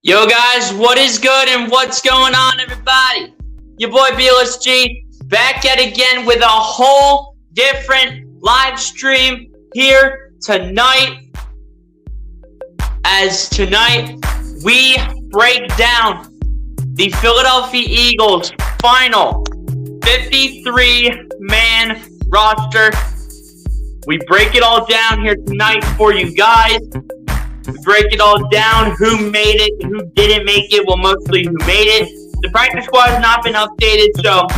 Yo guys, what is good and what's going on, everybody? Your boy BLSG back yet again with a whole different live stream here tonight. As tonight we break down the Philadelphia Eagles final 53-man roster. We break it all down here tonight for you guys. We break it all down, who made it, who didn't make it, well, mostly who made it. The practice squad has not been updated, so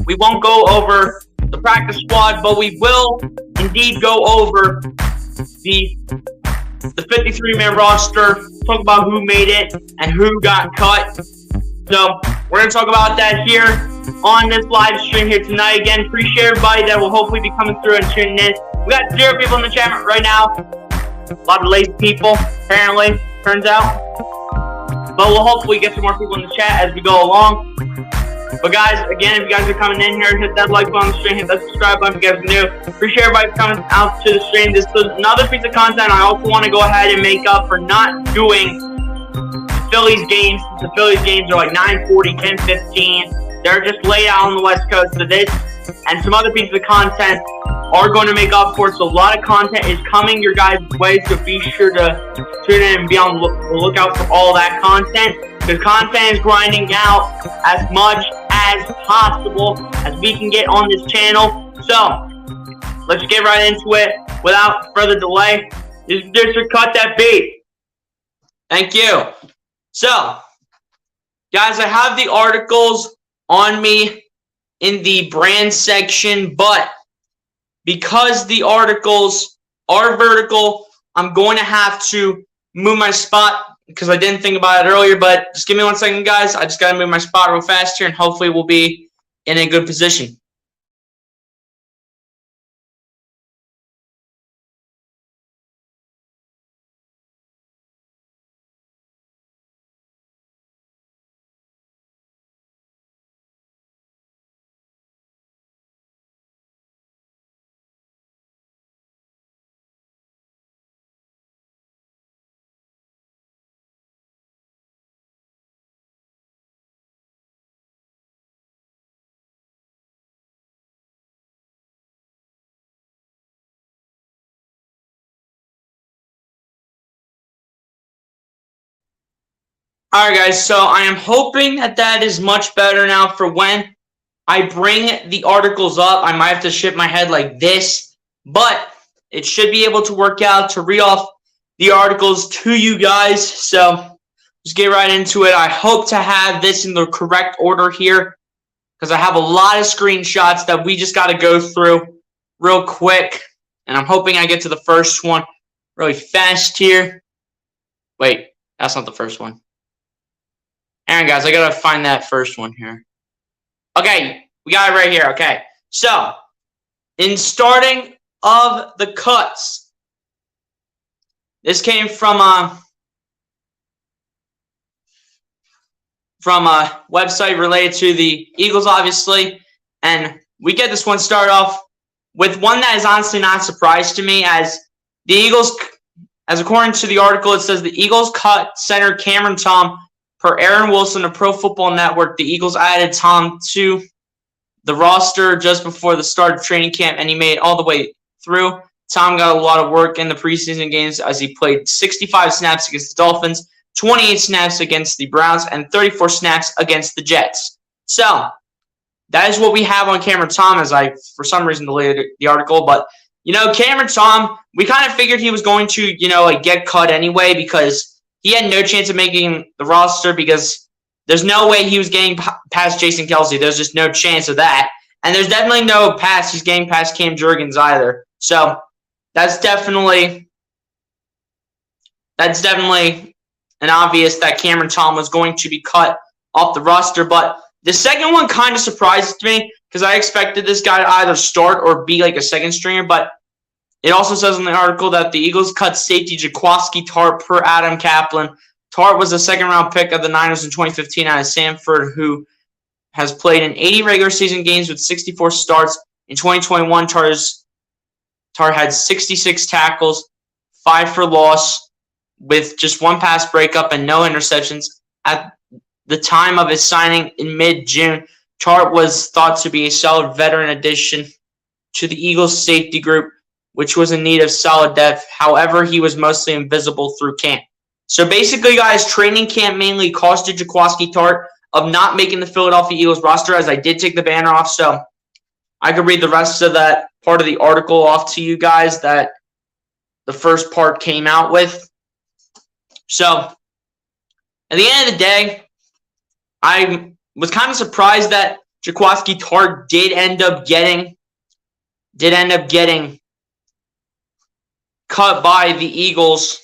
we won't go over the practice squad, but we will indeed go over the 53-man roster, talk about who made it and who got cut. So we're going to talk about that here on this live stream here tonight. Again, appreciate everybody that will hopefully be coming through and tuning in. We got 0 people in the chat right now. A lot of lazy people, apparently, turns out. But we'll hopefully get some more people in the chat as we go along. But guys, again, if you guys are coming in here, hit that like button on the stream, hit that subscribe button if you guys are new. Appreciate everybody coming out to the stream. This is another piece of content I also want to go ahead and make up for not doing the Phillies games. The Phillies games are like 9:40, 10:15. They're just laid out on the West Coast. So this and some other pieces of content are going to make up for it. So a lot of content is coming your guys' way, so be sure to tune in and be on the lookout for all that content, because content is grinding out as much as possible as we can get on this channel. So let's get right into it without further delay. Just cut that beat. Thank you. So guys, I have the articles on me in the brand section, but because the articles are vertical, I'm going to have to move my spot because I didn't think about it earlier, but just give me 1 second, guys. I just got to move my spot real fast here, and hopefully we'll be in a good position. All right, guys, so I am hoping that is much better now for when I bring the articles up. I might have to shift my head like this, but it should be able to work out to read off the articles to you guys. So let's get right into it. I hope to have this in the correct order here because I have a lot of screenshots that we just got to go through real quick, and I'm hoping I get to the first one really fast here. Wait, that's not the first one. Aaron, guys, I gotta find that first one here. Okay, we got it right here. Okay, so in starting of the cuts, this came from a website related to the Eagles, obviously, and we get this one started off with one that is honestly not a surprise to me, as the Eagles, as according to the article, it says the Eagles cut center Cameron Tom. Per Aaron Wilson of Pro Football Network, the Eagles added Tom to the roster just before the start of training camp, and he made it all the way through. Tom got a lot of work in the preseason games as he played 65 snaps against the Dolphins, 28 snaps against the Browns, and 34 snaps against the Jets. So that is what we have on Cameron Tom, as I, for some reason, deleted the article. But, Cameron Tom, we kind of figured he was going to, get cut anyway, because he had no chance of making the roster because there's no way he was getting past Jason Kelce. There's just no chance of that. And there's definitely no pass he's getting past Cam Jurgens either. So that's definitely an obvious that Cameron Tom was going to be cut off the roster. But the second one kind of surprised me because I expected this guy to either start or be like a second stringer, but it also says in the article that the Eagles cut safety Jaquiski Tartt per Adam Kaplan. Tartt was a second-round pick of the Niners in 2015 out of Sanford, who has played in 80 regular season games with 64 starts. In 2021, Tartt had 66 tackles, 5 for loss, with just one pass breakup and no interceptions. At the time of his signing in mid-June, Tart was thought to be a solid veteran addition to the Eagles safety group, which was in need of solid depth. However, he was mostly invisible through camp. So basically, guys, training camp mainly costed Jacoby Tart of not making the Philadelphia Eagles roster, as I did take the banner off. So I could read the rest of that part of the article off to you guys that the first part came out with. So at the end of the day, I was kind of surprised that Jacoby Tart did end up getting cut by the Eagles,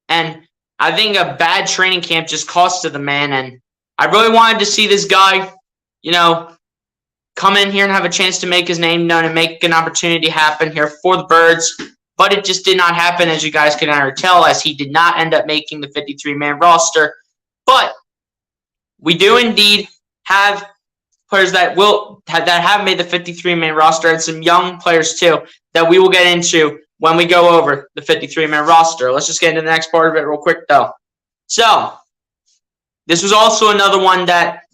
and I think a bad training camp just costed the man. And I really wanted to see this guy, come in here and have a chance to make his name known and make an opportunity happen here for the Birds. But it just did not happen, as you guys can already tell, as he did not end up making the 53-man roster. But we do indeed have players that have made the 53-man roster, and some young players too that we will get into when we go over the 53-man roster. Let's just get into the next part of it real quick, though. So this was also another one that,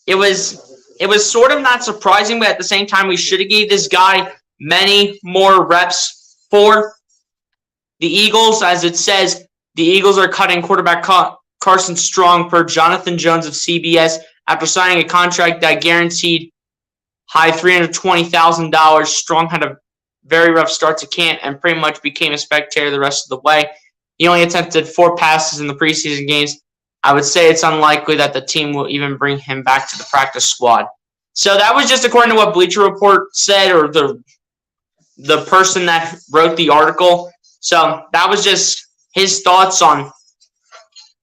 it was sort of not surprising, but at the same time, we should have gave this guy many more reps for the Eagles. As it says, the Eagles are cutting quarterback Carson Strong per Jonathan Jones of CBS after signing a contract that guaranteed high $320,000. Strong had a very rough start to camp and pretty much became a spectator the rest of the way. He only attempted 4 passes in the preseason games. I would say it's unlikely that the team will even bring him back to the practice squad. So that was just according to what Bleacher Report said, or the person that wrote the article. So that was just his thoughts on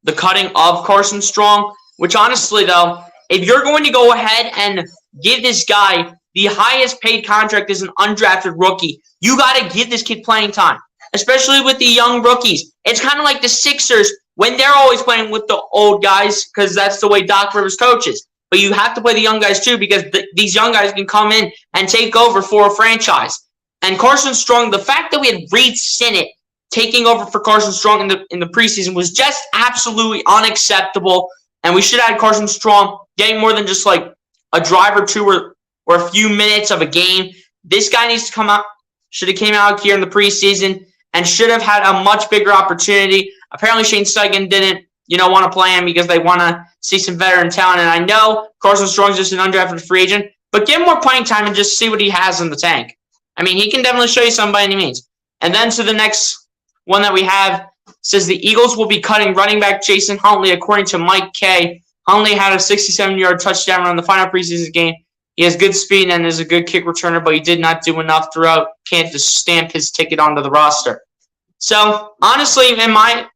the cutting of Carson Strong, which honestly, though, if you're going to go ahead and give this guy the highest paid contract as an undrafted rookie, you got to give this kid playing time, especially with the young rookies. It's kind of like the Sixers when they're always playing with the old guys, because that's the way Doc Rivers coaches. But you have to play the young guys too, because these young guys can come in and take over for a franchise. And Carson Strong, the fact that we had Reed Sinnett taking over for Carson Strong in the preseason was just absolutely unacceptable. And we should have had Carson Strong getting more than just like a drive or two or a few minutes of a game. This guy needs to come out, should have came out here in the preseason and should have had a much bigger opportunity. Apparently Shane Steichen didn't, want to play him because they want to see some veteran talent. And I know Carson Strong's just an undrafted free agent, but give him more playing time and just see what he has in the tank. I mean, he can definitely show you something by any means. And then to the next one that we have, says the Eagles will be cutting running back Jason Huntley, according to Mike Kay. Huntley had a 67-yard touchdown run in the final preseason game. He has good speed and is a good kick returner, but he did not do enough throughout camp to stamp his ticket onto the roster. So, honestly, in my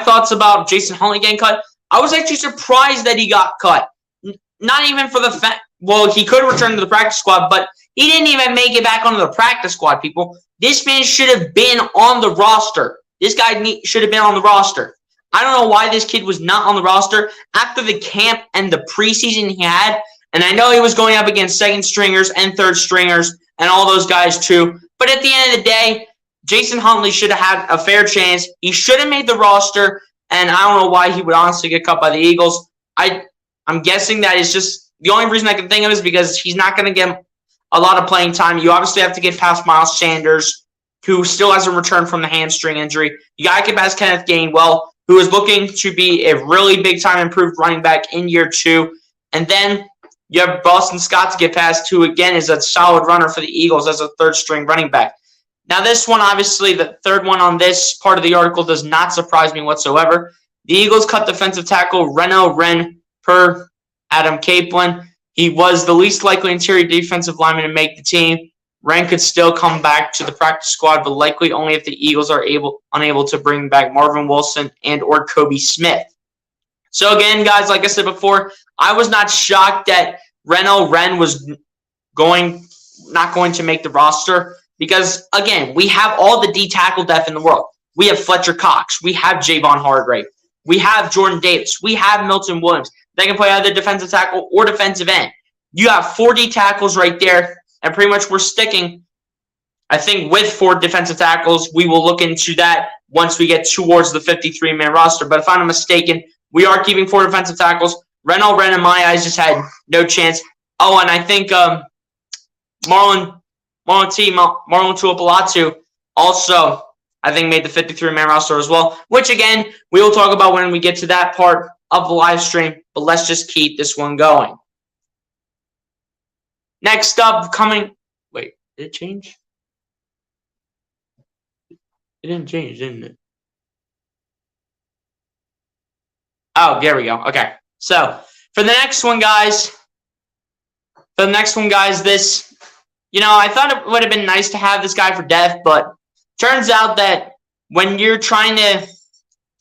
thoughts about Jason Huntley getting cut, I was actually surprised that he got cut. Not even for the fact, well, he could return to the practice squad, but he didn't even make it back onto the practice squad, people. This man should have been on the roster. This guy should have been on the roster. I don't know why this kid was not on the roster after the camp and the preseason he had. And I know he was going up against second stringers and third stringers and all those guys too. But at the end of the day, Jason Huntley should have had a fair chance. He should have made the roster. And I don't know why he would honestly get cut by the Eagles. I'm guessing that it's just the only reason I can think of is because he's not going to get a lot of playing time. You obviously have to get past Miles Sanders, who still hasn't returned from the hamstring injury. You got to get past Kenneth Gainwell, who is looking to be a really big-time improved running back in year 2. And then you have Boston Scott to get past, who, again, is a solid runner for the Eagles as a third-string running back. Now, this one, obviously, the third one on this part of the article does not surprise me whatsoever. The Eagles cut defensive tackle Reno Wren per Adam Caplan. He was the least likely interior defensive lineman to make the team. Wren could still come back to the practice squad, but likely only if the Eagles are unable to bring back Marvin Wilson and or Kobe Smith. So again, guys, like I said before, I was not shocked that Reno Wren was not going to make the roster because, again, we have all the D-tackle depth in the world. We have Fletcher Cox. We have Javon Hargrave. We have Jordan Davis. We have Milton Williams. They can play either defensive tackle or defensive end. You have 4 D tackles right there, and pretty much we're sticking I think with 4 defensive tackles, we will look into that once we get towards the 53-man roster. But if I'm not mistaken, we are keeping 4 defensive tackles. Renell Wren, in my eyes, just had no chance. Oh, and I think Marlon Tuapalatu also, I think, made the 53-man roster as well, which, again, we will talk about when we get to that part of the live stream. But let's just keep this one going. Next up, wait, did it change? It didn't change, didn't it? Oh, there we go. Okay. So, for the next one, guys, this, I thought it would have been nice to have this guy for depth, but turns out that when you're trying to,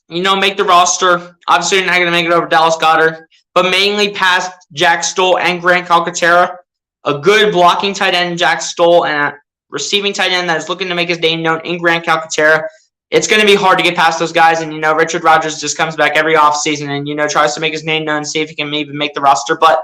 make the roster, obviously you're not going to make it over Dallas Goddard, but mainly past Jack Stoll and Grant Calcaterra, a good blocking tight end in Jack Stoll and a receiving tight end that is looking to make his name known in Grant Calcaterra. It's going to be hard to get past those guys, and, Richard Rodgers just comes back every offseason and, tries to make his name known, see if he can maybe make the roster. But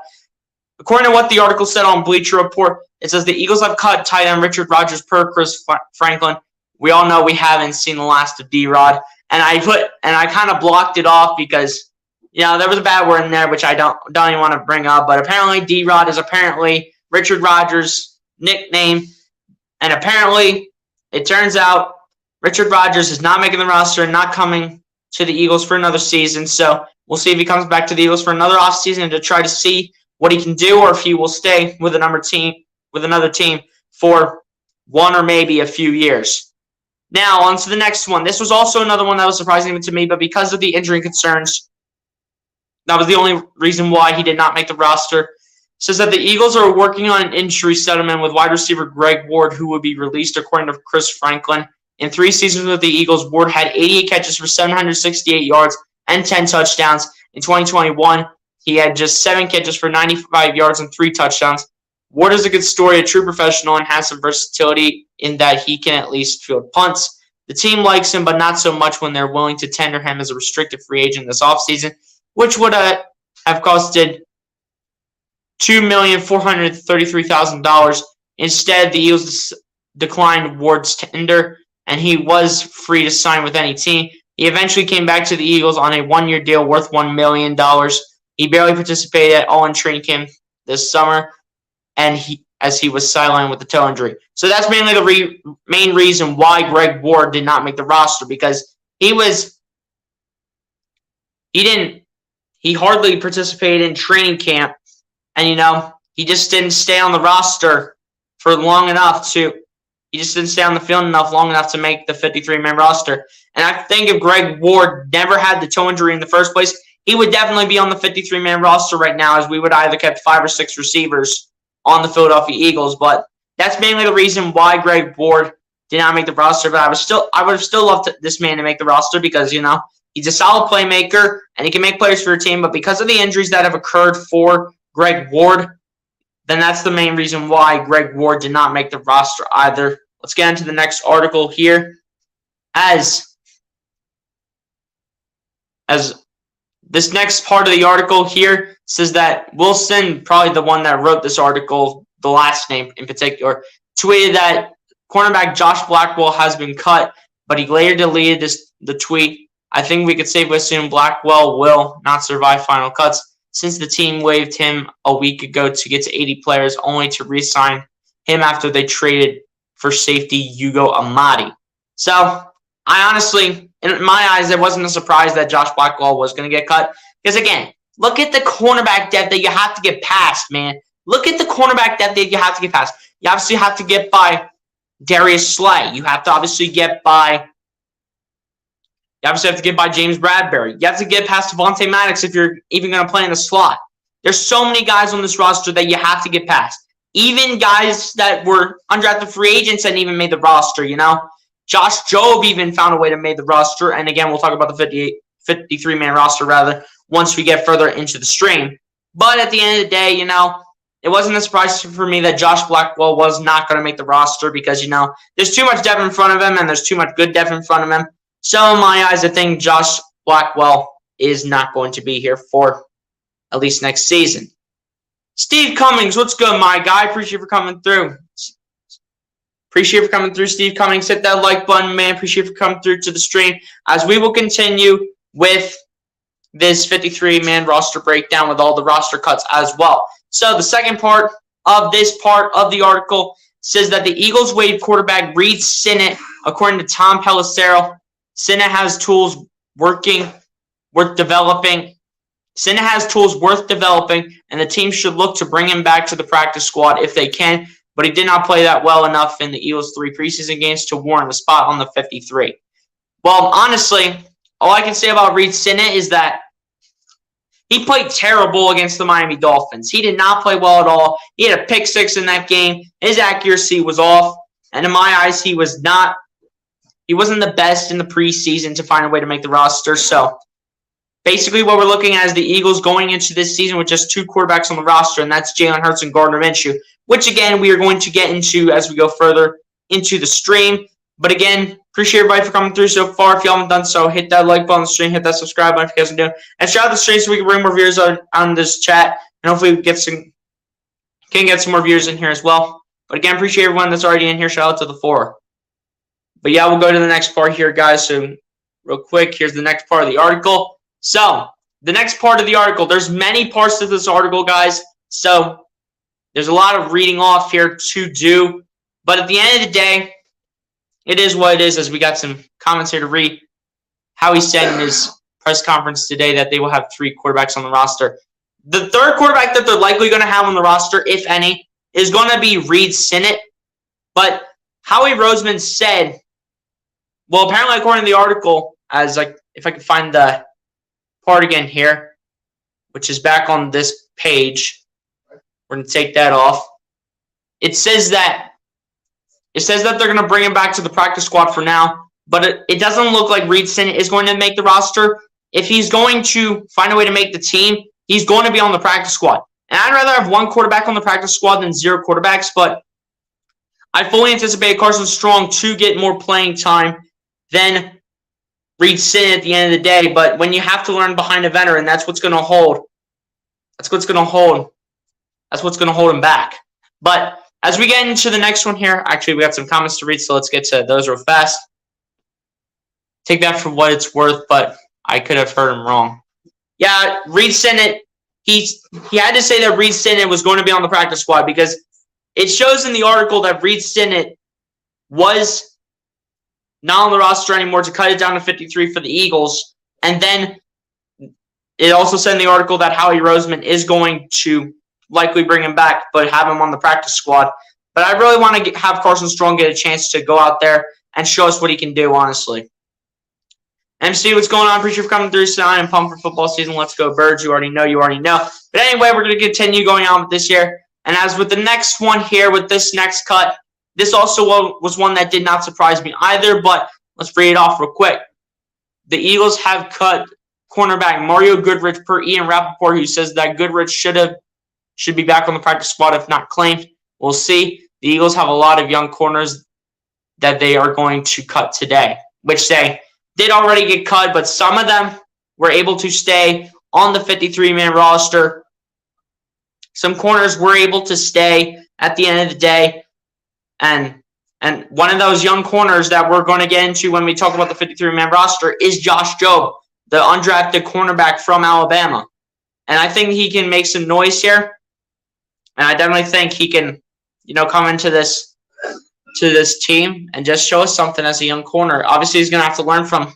according to what the article said on Bleacher Report, it says the Eagles have cut tight end Richard Rodgers per Chris Franklin. We all know we haven't seen the last of D-Rod. And I kind of blocked it off because, there was a bad word in there, which I don't even want to bring up. But apparently D-Rod is apparently Richard Rodgers' nickname. And apparently, it turns out Richard Rodgers is not making the roster and not coming to the Eagles for another season. So we'll see if he comes back to the Eagles for another offseason to try to see what he can do, or if he will stay with another team for 1 or maybe a few years. Now, on to the next one. This was also another one that was surprising to me, but because of the injury concerns, that was the only reason why he did not make the roster. It says that the Eagles are working on an injury settlement with wide receiver Greg Ward, who would be released according to Chris Franklin. In 3 seasons with the Eagles, Ward had 88 catches for 768 yards and 10 touchdowns. In 2021, he had just 7 catches for 95 yards and 3 touchdowns. Ward is a good story, a true professional, and has some versatility in that he can at least field punts. The team likes him, but not so much when they're willing to tender him as a restricted free agent this offseason, which would have costed $2,433,000. Instead, the Eagles declined Ward's tender, and he was free to sign with any team. He eventually came back to the Eagles on a 1-year deal worth $1 million. He barely participated at all in training camp this summer, and he was sidelined with the toe injury. So that's mainly the main reason why Greg Ward did not make the roster, because he hardly participated in training camp, and he just didn't stay on the roster for long enough to. He just didn't stay on the field long enough to make the 53-man roster. And I think if Greg Ward never had the toe injury in the first place, he would definitely be on the 53-man roster right now, as we would either kept 5 or 6 receivers on the Philadelphia Eagles. But that's mainly the reason why Greg Ward did not make the roster. But I would have still loved this man to make the roster, because he's a solid playmaker and he can make players for your team. But because of the injuries that have occurred for Greg Ward, then that's the main reason why Greg Ward did not make the roster either. Let's get into the next article here. As this next part of the article here says that Wilson, probably the one that wrote this article, the last name in particular, tweeted that cornerback Josh Blackwell has been cut, but he later deleted the tweet. I think we could safely assume Blackwell will not survive final cuts, since the team waived him a week ago to get to 80 players, only to re-sign him after they traded for safety Hugo Amadi. So, I honestly, in my eyes, it wasn't a surprise that Josh Blackwell was going to get cut. Because, again, look at the cornerback depth that you have to get past, man. Look at the cornerback depth that you have to get past. You obviously have to get by Darius Slay. You have to obviously get by James Bradberry. You have to get past Devontae Maddox if you're even going to play in the slot. There's so many guys on this roster that you have to get past. Even guys that were undrafted free agents and even made the roster, Josh Jobe even found a way to make the roster. And again, we'll talk about the 53-man roster, once we get further into the stream. But at the end of the day, it wasn't a surprise for me that Josh Blackwell was not going to make the roster, because, there's too much depth in front of him and there's too much good depth in front of him. So in my eyes, I think Josh Blackwell is not going to be here for at least next season. Steve Cummings, what's good, my guy? Appreciate you for coming through. Appreciate you for coming through, Steve Cummings. Hit that like button, man. Appreciate you for coming through to the stream as we will continue with this 53-man roster breakdown with all the roster cuts as well. So the second part of this part of the article says that the Eagles waived quarterback Reed Sinnett, according to Tom Pelicero. Sinnett has tools worth developing. Sinnett has tools worth developing, and the team should look to bring him back to the practice squad if they can, but he did not play that well enough in the Eagles' 3 preseason games to warrant a spot on the 53. Well, honestly, all I can say about Reed Sinnett is that he played terrible against the Miami Dolphins. He did not play well at all. He had a pick 6 in that game. His accuracy was off, and in my eyes, he wasn't the best in the preseason to find a way to make the roster. So basically what we're looking at is the Eagles going into this season with just 2 quarterbacks on the roster, and that's Jalen Hurts and Gardner Minshew, which, again, we are going to get into as we go further into the stream. But, again, appreciate everybody for coming through so far. If you haven't done so, hit that like button on the stream, hit that subscribe button if you guys are doing. And share out the stream so we can bring more viewers on this chat, and hopefully we can get some more viewers in here as well. But, again, appreciate everyone that's already in here. Shout out to the 4. But, yeah, we'll go to the next part here, guys. So, real quick, here's the next part of the article. So, the next part of the article, there's many parts to this article, guys. So, there's a lot of reading off here to do. But at the end of the day, it is what it is, as we got some comments here to read. How he said in his press conference today that they will have 3 quarterbacks on the roster. The third quarterback that they're likely going to have on the roster, if any, is going to be Reed Sinnett. But Howie Roseman said, well, apparently according to the article, as like if I can find the part again here, which is back on this page, we're going to take that off. It says that they're going to bring him back to the practice squad for now, but it doesn't look like Reed Sinnett is going to make the roster. If he's going to find a way to make the team, he's going to be on the practice squad. And I'd rather have 1 quarterback on the practice squad than 0 quarterbacks, but I fully anticipate Carson Strong to get more playing time than Reed Sinnett at the end of the day. But when you have to learn behind a veteran, that's what's going to hold. That's what's going to hold him back. But as we get into the next one here, actually, we got some comments to read, so let's get to those real fast. Take that for what it's worth, but I could have heard him wrong. Yeah, Reed Sinnett, he had to say that Reed Sinnett was going to be on the practice squad because it shows in the article that Reed Sinnett was not on the roster anymore to cut it down to 53 for the Eagles. And then it also said in the article that Howie Roseman is going to likely bring him back, but have him on the practice squad. But I really want to have Carson Strong get a chance to go out there and show us what he can do, honestly. MC, what's going on? Appreciate you for coming through tonight and pumped for football season. Let's go, Birds. You already know. But anyway, we're going to continue going on with this year. And as with the next one here, with this next cut, this also was one that did not surprise me either, but let's read it off real quick. The Eagles have cut cornerback Mario Goodrich per Ian Rappaport, who says that Goodrich should be back on the practice squad if not claimed. We'll see. The Eagles have a lot of young corners that they are going to cut today, which they did already get cut, but some of them were able to stay on the 53-man roster. Some corners were able to stay at the end of the day. And one of those young corners that we're going to get into when we talk about the 53-man roster is Josh Jobe, the undrafted cornerback from Alabama. And I think he can make some noise here. And I definitely think he can, come into this team and just show us something as a young corner. Obviously, he's going to have to learn from,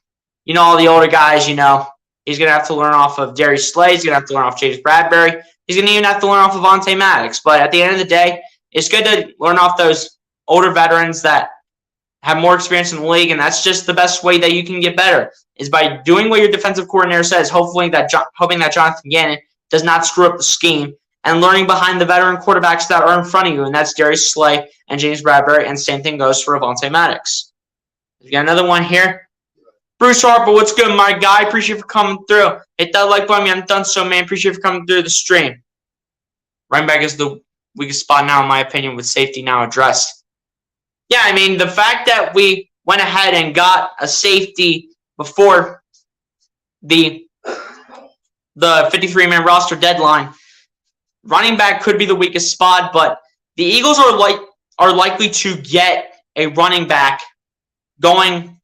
all the older guys, He's going to have to learn off of Darius Slay. He's going to have to learn off James Bradberry. He's going to even have to learn off of Vontae Maddox. But at the end of the day, it's good to learn off those older veterans that have more experience in the league, and that's just the best way that you can get better, is by doing what your defensive coordinator says, hoping that Jonathan Gannon does not screw up the scheme, and learning behind the veteran quarterbacks that are in front of you, and that's Darius Slay and James Bradberry, and same thing goes for Vontae Maddox. We got another one here. Bruce Harper, what's good, my guy? Appreciate you for coming through. Hit that like button. You haven't done so, man. Appreciate you for coming through the stream. Running back is the weakest spot now, in my opinion, with safety now addressed. Yeah, I mean, the fact that we went ahead and got a safety before the 53-man roster deadline, running back could be the weakest spot, but the Eagles are likely to get a running back going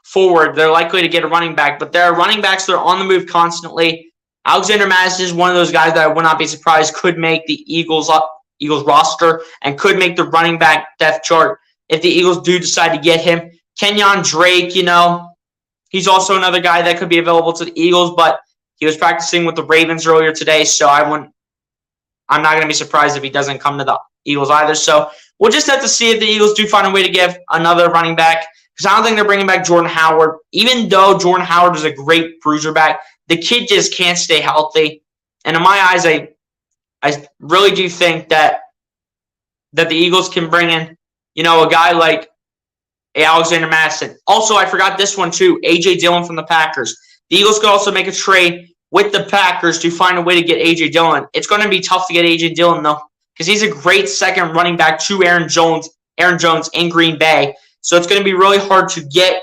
forward. They're likely to get a running back, but there are running backs that are on the move constantly. Alexander Madison is one of those guys that I would not be surprised could make the Eagles roster and could make the running back depth chart if the Eagles do decide to get him. Kenyon Drake, he's also another guy that could be available to the Eagles, but he was practicing with the Ravens earlier today, so I'm not going to be surprised if he doesn't come to the Eagles either. So we'll just have to see if the Eagles do find a way to give another running back, because I don't think they're bringing back Jordan Howard. Even though Jordan Howard is a great bruiser back, the kid just can't stay healthy. And in my eyes, I really do think that the Eagles can bring in, a guy like Alexander Madison. Also, I forgot this one too, A.J. Dillon from the Packers. The Eagles could also make a trade with the Packers to find a way to get A.J. Dillon. It's going to be tough to get A.J. Dillon, though, because he's a great second running back to Aaron Jones in Green Bay. So it's going to be really hard to get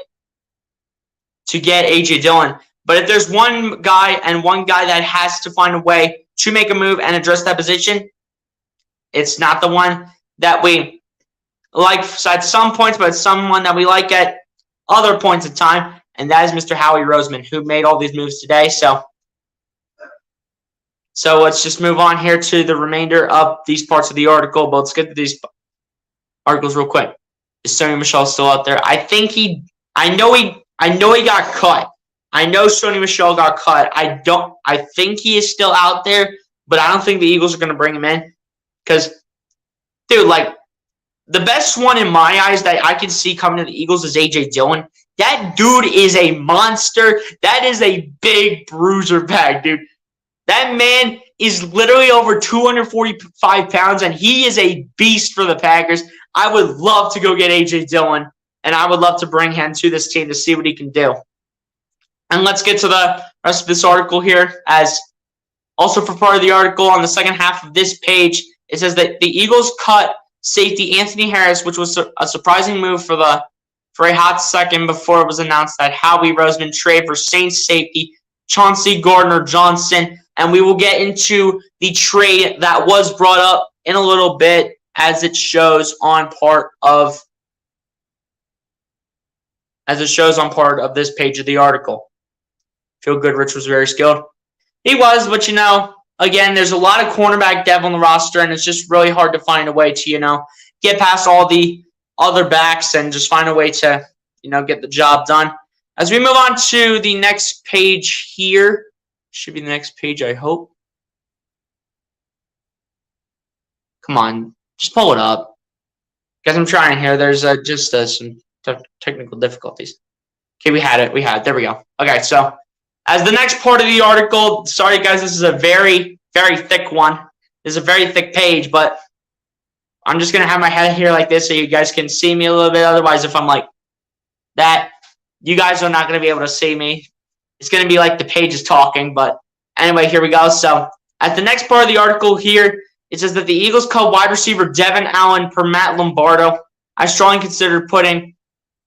A.J. Dillon. But if there's one guy that has to find a way to make a move and address that position, it's not the one that we like at some points, but it's someone that we like at other points in time, and that is Mr. Howie Roseman, who made all these moves today. So let's just move on here to the remainder of these parts of the article. But let's get to these articles real quick. Is Sony Michel still out there? I know he got cut. I know Sony Michel got cut. I think he is still out there, but I don't think the Eagles are going to bring him in. Because, dude, the best one in my eyes that I can see coming to the Eagles is A.J. Dillon. That dude is a monster. That is a big bruiser bag, dude. That man is literally over 245 pounds, and he is a beast for the Packers. I would love to go get A.J. Dillon, and I would love to bring him to this team to see what he can do. And let's get to the rest of this article here. As also for part of the article on the second half of this page, it says that the Eagles cut safety Anthony Harris, which was a surprising move for a hot second before it was announced that Howie Roseman trade for Saints safety Chauncey Gardner-Johnson. And we will get into the trade that was brought up in a little bit, as it shows on part of this page of the article. I feel Goodrich was very skilled. He was, but again, there's a lot of cornerback depth on the roster, and it's just really hard to find a way to, get past all the other backs and just find a way to, get the job done. As we move on to the next page here, should be the next page, I hope. Come on, just pull it up. Guys, I'm trying here. There's just some technical difficulties. Okay, we had it. There we go. Okay, so as the next part of the article, sorry guys, this is a very, very thick one. This is a very thick page, but I'm just going to have my head here like this so you guys can see me a little bit. Otherwise, if I'm like that, you guys are not going to be able to see me. It's going to be like the page is talking, but anyway, here we go. So at the next part of the article here, it says that the Eagles cut wide receiver Devin Allen per Matt Lombardo. I strongly considered putting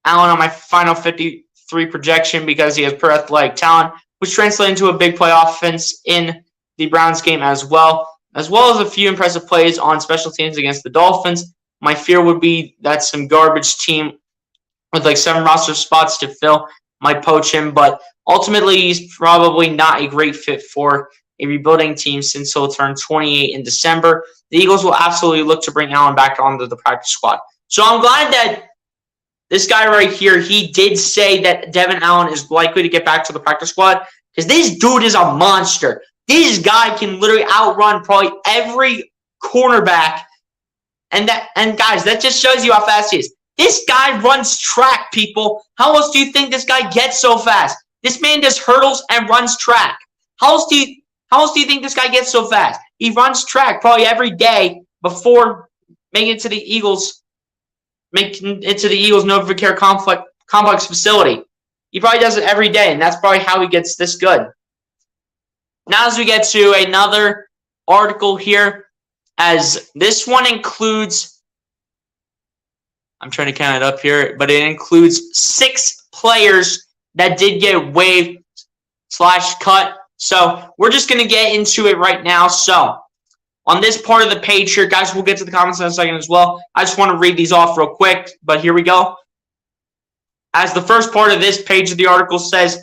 Allen on my final 53 projection because he has per athletic talent, which translated into a big play offense in the Browns game as well as a few impressive plays on special teams against the Dolphins. My fear would be that some garbage team with 7 roster spots to fill might poach him, but ultimately he's probably not a great fit for a rebuilding team since he'll turn 28 in December. The Eagles will absolutely look to bring Allen back onto the practice squad. So I'm glad that this guy right here, he did say that Devin Allen is likely to get back to the practice squad because this dude is a monster. This guy can literally outrun probably every cornerback. And guys, that just shows you how fast he is. This guy runs track, people. How else do you think this guy gets so fast? This man does hurdles and runs track. How else do you think this guy gets so fast? He runs track probably every day before making it to the Eagles Novacare complex facility. He probably does it every day, and that's probably how he gets this good. Now as we get to another article here, as this one includes, I'm trying to count it up here, but it includes 6 players that did get waived/cut. So we're just going to get into it right now. So On this part of the page here, guys, we'll get to the comments in a second as well. I just want to read these off real quick, but here we go. As the first part of this page of the article says,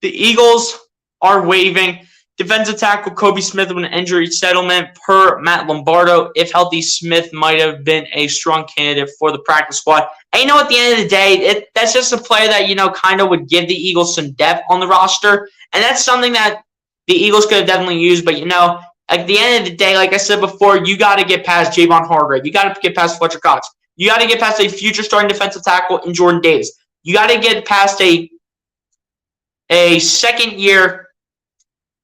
the Eagles are waiving defensive tackle Kobe Smith with an injury settlement per Matt Lombardo. If healthy, Smith might have been a strong candidate for the practice squad. And at the end of the day, that's just a player that, kind of would give the Eagles some depth on the roster. And that's something that the Eagles could have definitely used. But, at the end of the day, like I said before, you got to get past Javon Hargrave. You got to get past Fletcher Cox. You got to get past a future starting defensive tackle in Jordan Davis. You got to get past a second-year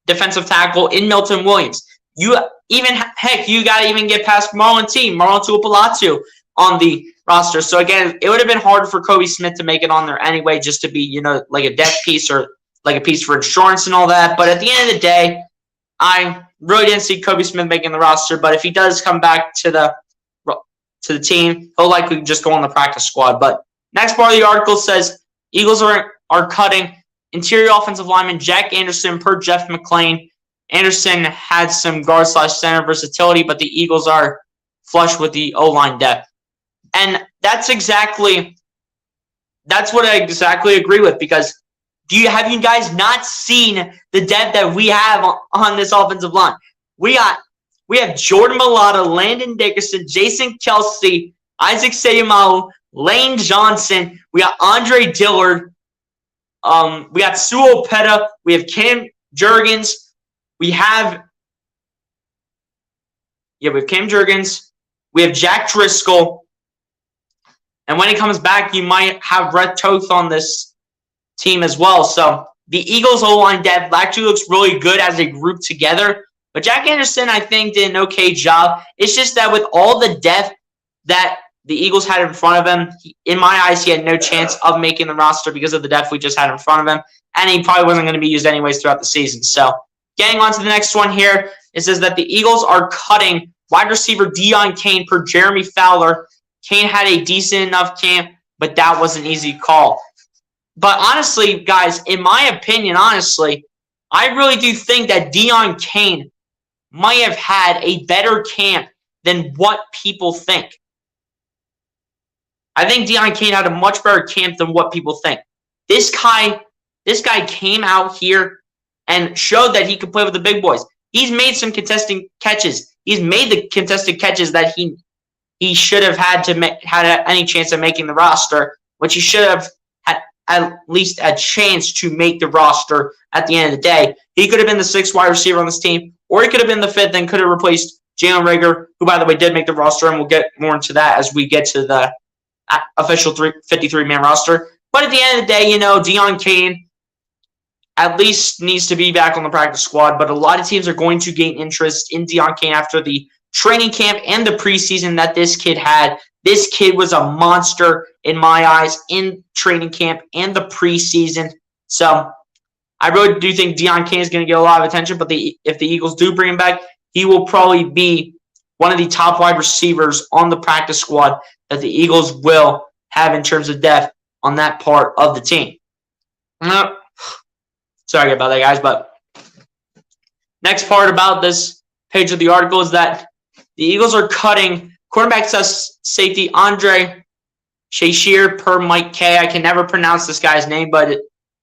defensive tackle in Milton Williams. You got to even get past Marlon Tuipulotu on the roster. So again, it would have been harder for Kobe Smith to make it on there anyway, just to be, like a depth piece or like a piece for insurance and all that. But at the end of the day, I really didn't see Kobe Smith making the roster. But if he does come back to the team, he'll likely just go on the practice squad. But next part of the article says Eagles are cutting interior offensive lineman Jack Anderson per Jeff McClain. Anderson had some guard/center versatility, but the Eagles are flush with the O-line depth. And that's what I exactly agree with, because have you guys not seen the depth that we have on this offensive line? We have Jordan Mailata, Landon Dickerson, Jason Kelsey, Isaac Seumalo, Lane Johnson. We got Andre Dillard. We got Sue Opeta. We have Cam Jurgens. We have Cam Jurgens. We have Jack Driscoll. And when he comes back, you might have Brett Toth on this team as well. So the Eagles O-line depth actually looks really good as a group together. But Jack Anderson, I think, did an okay job. It's just that with all the depth that the Eagles had in front of him, in my eyes, he had no chance of making the roster because of the depth we just had in front of him. And he probably wasn't going to be used anyways throughout the season. So getting on to the next one here, it says that the Eagles are cutting wide receiver Deon Cain per Jeremy Fowler. Cain had a decent enough camp, but that was an easy call. But honestly, guys, in my opinion, I really do think that Deon Cain might have had a better camp than what people think. I think Deon Cain had a much better camp than what people think. This guy came out here and showed that he could play with the big boys. He's made some contesting catches. He's made the contested catches that he should have had any chance of making the roster, which he should have had at least a chance to make the roster at the end of the day. He could have been the sixth wide receiver on this team, or he could have been the fifth and could have replaced Jalen Reagor, who, by the way, did make the roster, and we'll get more into that as we get to the official 53-man roster. But at the end of the day, Deon Cain at least needs to be back on the practice squad, but a lot of teams are going to gain interest in Deon Cain after the training camp and the preseason that this kid had. This kid was a monster in my eyes in training camp and the preseason. So I really do think Deon Cain is going to get a lot of attention, but if the Eagles do bring him back, he will probably be one of the top wide receivers on the practice squad that the Eagles will have in terms of depth on that part of the team. Sorry about that, guys, but next part about this page of the article is that the Eagles are cutting cornerback safety Andre Shashir per Mike K. I can never pronounce this guy's name, but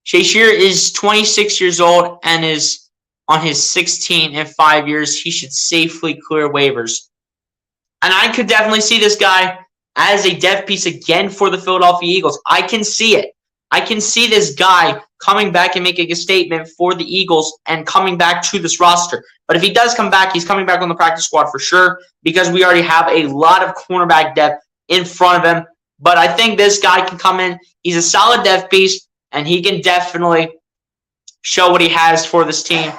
Shashir is 26 years old and is on his 16 in 5 years. He should safely clear waivers. And I could definitely see this guy as a depth piece again for the Philadelphia Eagles. I can see it. I can see this guy coming back and making a statement for the Eagles and coming back to this roster. But if he does come back, he's coming back on the practice squad for sure, because we already have a lot of cornerback depth in front of him. But I think this guy can come in. He's a solid depth piece, and he can definitely show what he has for this team.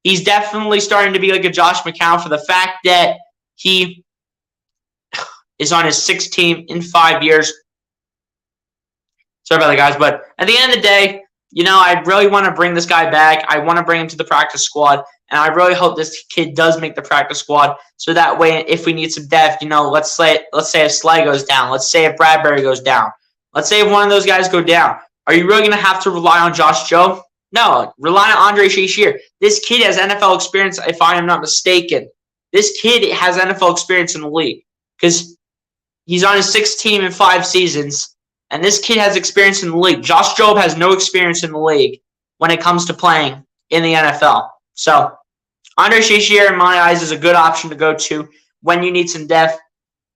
He's definitely starting to be like a Josh McCown for the fact that he is on his 6th team in 5 years. Sorry about that, guys. But at the end of the day, I really want to bring this guy back. I want to bring him to the practice squad. And I really hope this kid does make the practice squad. So that way, if we need some depth, let's say if Slay goes down. Let's say if Bradberry goes down. Let's say if one of those guys go down. Are you really going to have to rely on Josh Joe? No. Rely on Andre Shashir. This kid has NFL experience, if I am not mistaken. this kid has NFL experience in the league because he's on his sixth team in 5 seasons, and this kid has experience in the league. Josh Jobe has no experience in the league when it comes to playing in the NFL. So Andre Shazier, in my eyes, is a good option to go to when you need some depth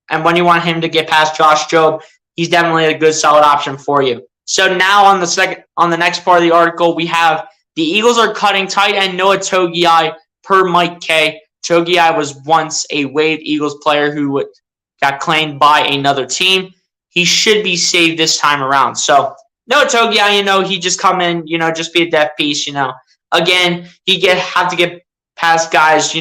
and when you want him to get past Josh Jobe. He's definitely a good, solid option for you. So now on the next part of the article, we have the Eagles are cutting tight end Noah Togiai per Mike K. Togiai was once a waived Eagles player who got claimed by another team. He should be saved this time around. So Noah Togiai, he just come in, just be a depth piece, Again, have to get past guys,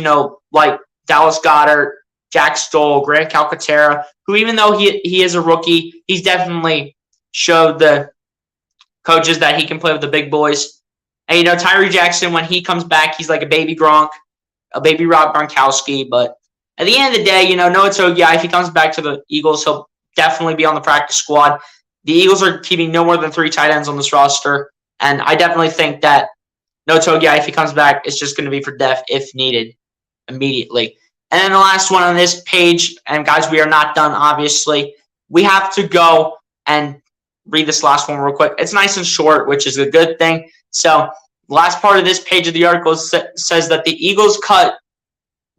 like Dallas Goddard, Jack Stoll, Grant Calcaterra, who even though he is a rookie, he's definitely showed the coaches that he can play with the big boys. And, Tyree Jackson, when he comes back, he's like a baby Gronk, a baby Rob Gronkowski. But at the end of the day, Noah Togiai, if he comes back to the Eagles, he'll definitely be on the practice squad. The Eagles are keeping no more than 3 tight ends on this roster. And I definitely think that Noah Togiai, if he comes back, is just going to be for depth if needed immediately. And then the last one on this page, and guys, we are not done, obviously. We have to go and read this last one real quick. It's nice and short, which is a good thing. So the last part of this page of the article says that the Eagles cut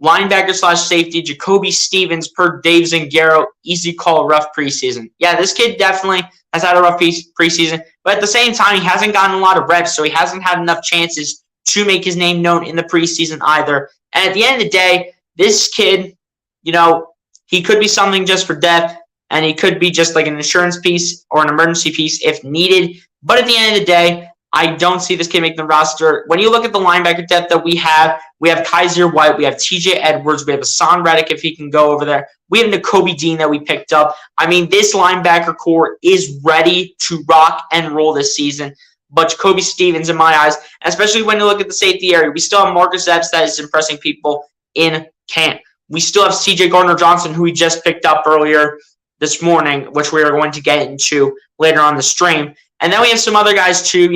linebacker/safety Jacoby Stevens per Dave Zangaro. Easy call, rough preseason. Yeah, this kid definitely has had a rough preseason, but at the same time, he hasn't gotten a lot of reps, so he hasn't had enough chances to make his name known in the preseason either. And at the end of the day, this kid, he could be something just for depth, and he could be just like an insurance piece or an emergency piece if needed. But at the end of the day, I don't see this kid making the roster. When you look at the linebacker depth that we have Kaiser White, we have TJ Edwards, we have Hassan Reddick if he can go over there. We have Nakobe Dean that we picked up. I mean, this linebacker core is ready to rock and roll this season. But Jacoby Stevens, in my eyes, especially when you look at the safety area, we still have Marcus Epps that is impressing people in camp. We still have CJ Gardner-Johnson, who we just picked up earlier this morning, which we are going to get into later on the stream. And then we have some other guys too,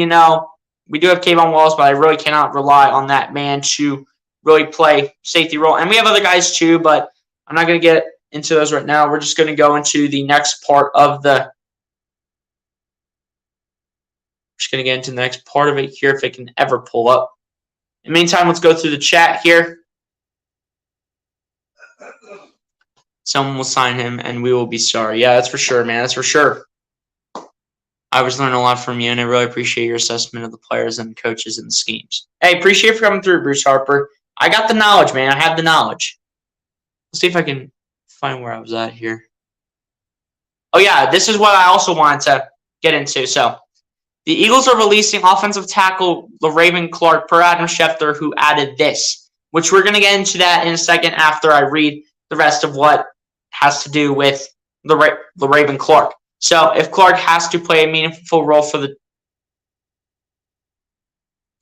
We do have Kayvon Wallace, but I really cannot rely on that man to really play safety role. And we have other guys too, but I'm not going to get into those right now. We're just going to go into the next part of the it here if it can ever pull up. In the meantime, let's go through the chat here. Someone will sign him, and we will be sorry. Yeah, that's for sure, man. That's for sure. I was learning a lot from you, and I really appreciate your assessment of the players and coaches and the schemes. Hey, appreciate you for coming through, Bruce Harper. I got the knowledge, man. I have the knowledge. Let's see if I can find where I was at here. Oh, yeah, this is what I also wanted to get into. So, the Eagles are releasing offensive tackle LaRaven Clark per Adam Schefter, who added this, which we're going to get into that in a second after I read the rest of what has to do with LaRaven Clark. So if Clark has to play a meaningful role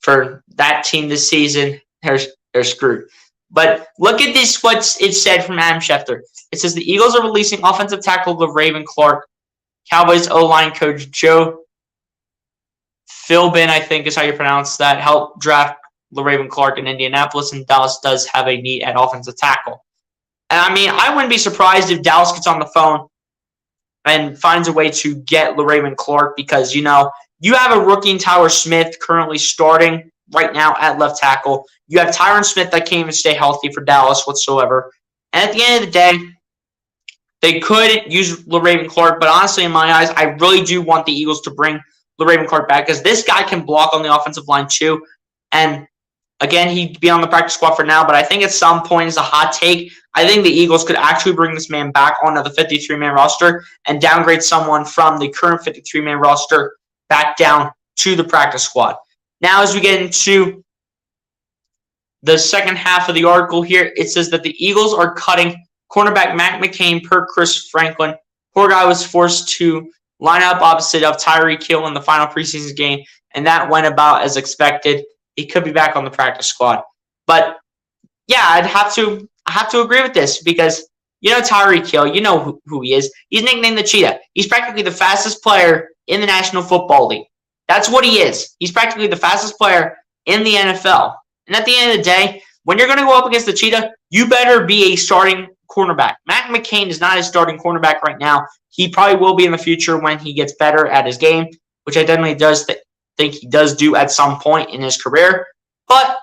for that team this season, they're screwed. But look at this, what it said from Adam Schefter. It says the Eagles are releasing offensive tackle LaRaven Clark. Cowboys O-line coach Joe Philbin, I think is how you pronounce that, helped draft LaRaven Clark in Indianapolis, and Dallas does have a need at offensive tackle. And I mean, I wouldn't be surprised if Dallas gets on the phone and finds a way to get LaRaven Clark because, you have a rookie in Tyler Smith currently starting right now at left tackle. You have Tyron Smith that can't even stay healthy for Dallas whatsoever. And at the end of the day, they could use LaRaven Clark, but honestly, in my eyes, I really do want the Eagles to bring LaRaven Clark back because this guy can block on the offensive line too. And again, he'd be on the practice squad for now, but I think at some point, as a hot take, I think the Eagles could actually bring this man back onto the 53-man roster and downgrade someone from the current 53-man roster back down to the practice squad. Now, as we get into the second half of the article here, it says that the Eagles are cutting cornerback Matt Mccain per Chris Franklin. Poor guy was forced to line up opposite of Tyreek Hill in the final preseason game, and that went about as expected. He could be back on the practice squad. But, yeah, I have to agree with this because, Tyreek Hill, you know who he is. He's nicknamed the Cheetah. He's practically the fastest player in the National Football League. That's what he is. He's practically the fastest player in the NFL. And at the end of the day, when you're going to go up against the Cheetah, you better be a starting cornerback. Mccain is not a starting cornerback right now. He probably will be in the future when he gets better at his game, which I definitely think he does do at some point in his career. But,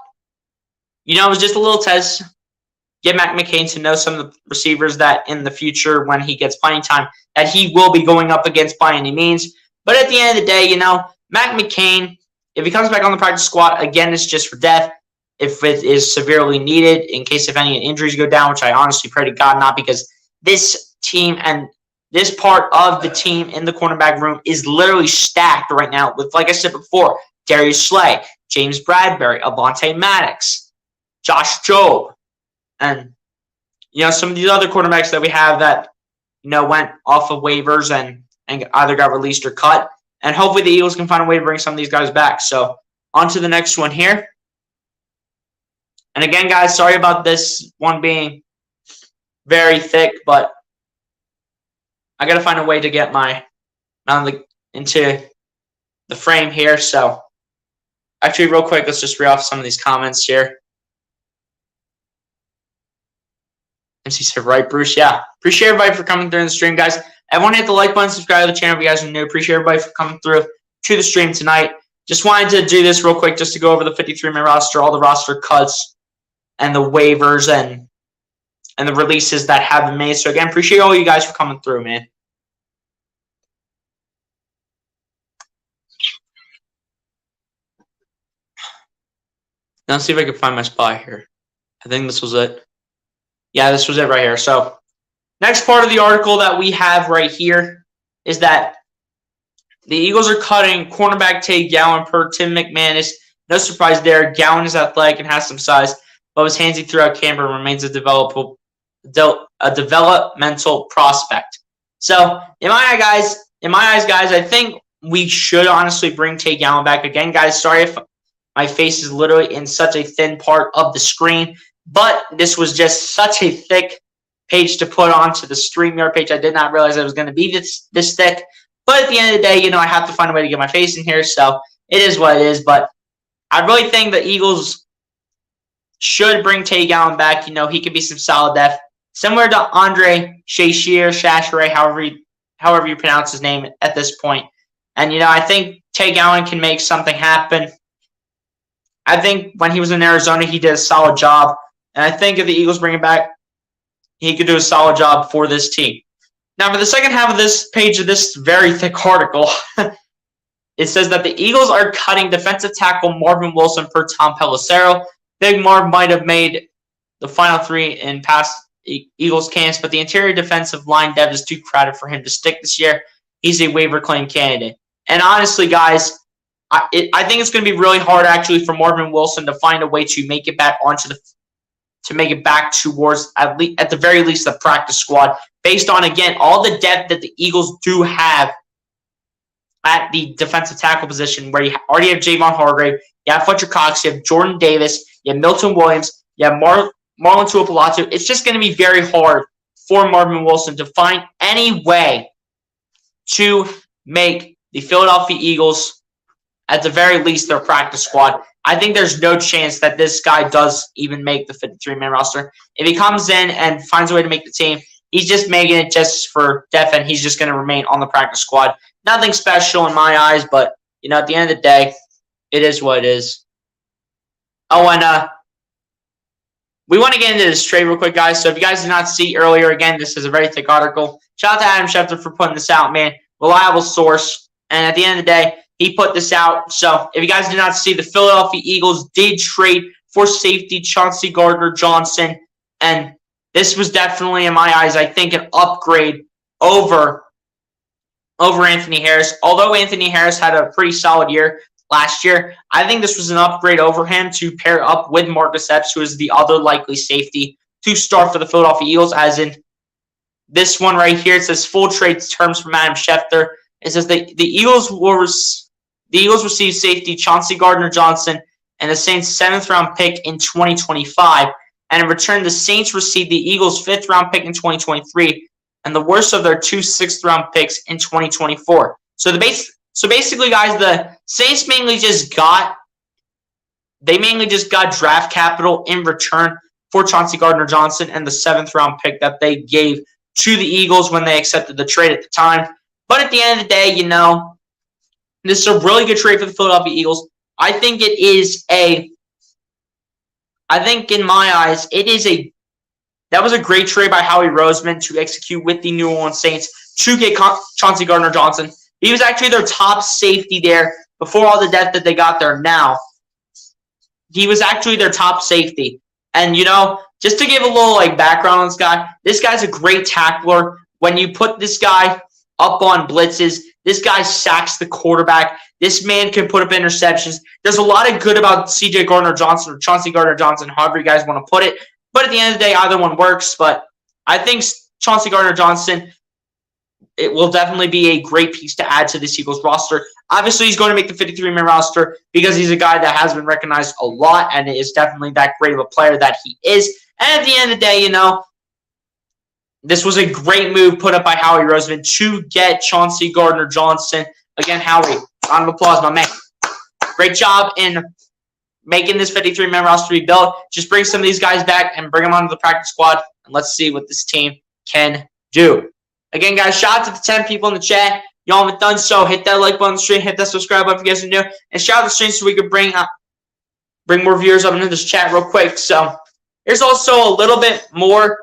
it was just a little test. Get Mccain to know some of the receivers that in the future, when he gets playing time, that he will be going up against by any means. But at the end of the day, Mccain, if he comes back on the practice squad, again, it's just for depth. If it is severely needed, in case if any injuries go down, which I honestly pray to God not, because this team and this part of the team in the cornerback room is literally stacked right now with, like I said before, Darius Slay, James Bradberry, Avonte Maddox, Josh Jobe, and some of these other cornerbacks that we have that went off of waivers and either got released or cut. And hopefully the Eagles can find a way to bring some of these guys back. So on to the next one here. And again, guys, sorry about this one being very thick, but I got to find a way to get my into the frame here. So actually, real quick, let's just read off some of these comments here. MC said, right, Bruce? Yeah. Appreciate everybody for coming through the stream, guys. Everyone hit the like button, subscribe to the channel if you guys are new. Appreciate everybody for coming through to the stream tonight. Just wanted to do this real quick just to go over the 53-man roster, all the roster cuts, and the waivers and the releases that have been made. So, again, appreciate all you guys for coming through, man. Now, let's see if I can find my spot here. I think this was it. Yeah, this was it right here. So, next part of the article that we have right here is that the Eagles are cutting cornerback Tay Gowan per Tim McManus. No surprise there. Gowan is athletic and has some size, but was handsy throughout camp and remains a developmental prospect. So, in my eyes, guys, I think we should honestly bring Tay Gowan back again. Guys, sorry if my face is literally in such a thin part of the screen, but this was just such a thick page to put onto the StreamYard page. I did not realize it was going to be this thick. But at the end of the day, I have to find a way to get my face in here, so it is what it is. But I really think the Eagles should bring Tay Gowan back. He could be some solid depth, similar to Andre Shashere, however you pronounce his name at this point. And, I think Tay Gowan can make something happen. I think when he was in Arizona, he did a solid job. And I think if the Eagles bring him back, he could do a solid job for this team. Now, for the second half of this page of this very thick article, it says that the Eagles are cutting defensive tackle Marvin Wilson per Tom Pelicero. Big Marv might have made the final three in past Eagles camps, but the interior defensive line depth is too crowded for him to stick this year. He's a waiver claim candidate. And honestly, guys, I think it's going to be really hard actually for Marvin Wilson to find a way to make it back towards at the very least the practice squad, based on, again, all the depth that the Eagles do have at the defensive tackle position, where you already have Javon Hargrave, you have Fletcher Cox, you have Jordan Davis, you have Milton Williams, you have Marlon Tuapolatu. It's just going to be very hard for Marvin Wilson to find any way to make the Philadelphia Eagles, at the very least, their practice squad. I think there's no chance that this guy does even make the 53-man roster. If he comes in and finds a way to make the team, he's just making it just for depth, and he's just going to remain on the practice squad. Nothing special in my eyes, but, at the end of the day, it is what it is. Oh, and we want to get into this trade real quick, guys. So if you guys did not see earlier, again, this is a very thick article. Shout out to Adam Schefter for putting this out, man. Reliable source. And at the end of the day, he put this out. So if you guys did not see, the Philadelphia Eagles did trade for safety Chauncey Gardner Johnson. And this was definitely, in my eyes, I think, an upgrade over Anthony Harris. Although Anthony Harris had a pretty solid year last year, I think this was an upgrade over him to pair up with Marcus Epps, who is the other likely safety to start for the Philadelphia Eagles. As in this one right here, it says full trade terms from Adam Schefter. It says the Eagles receive safety Chauncey Gardner Johnson and the Saints' 7th-round pick in 2025. And in return, the Saints received the Eagles' 5th-round pick in 2023 and the worst of their 2 6th-round picks in 2024. So basically, guys, the Saints mainly just got they mainly just got draft capital in return for Chauncey Gardner-Johnson and the 7th-round pick that they gave to the Eagles when they accepted the trade at the time. But at the end of the day, this is a really good trade for the Philadelphia Eagles. I think in my eyes, that was a great trade by Howie Roseman to execute with the New Orleans Saints to get Chauncey Gardner-Johnson. He was actually their top safety there before all the depth that they got there now. He was actually their top safety. And, just to give a little background on this guy's a great tackler. When you put this guy up on blitzes, this guy sacks the quarterback. This man can put up interceptions. There's a lot of good about C.J. Gardner-Johnson or Chauncey Gardner-Johnson, however you guys want to put it. But at the end of the day, either one works. But I think Chauncey Gardner-Johnson, it will definitely be a great piece to add to this Eagles roster. Obviously, he's going to make the 53-man roster because he's a guy that has been recognized a lot and is definitely that great of a player that he is. And at the end of the day, this was a great move put up by Howie Roseman to get Chauncey Gardner-Johnson. Again, Howie, round of applause, my man. Great job in making this 53-man roster be built. Just bring some of these guys back and bring them onto the practice squad, and let's see what this team can do. Again, guys, shout out to the 10 people in the chat. Y'all haven't done so, hit that like button on the stream, hit that subscribe button if you guys are new, and shout out the stream so we can bring more viewers up into this chat real quick. So here's also a little bit more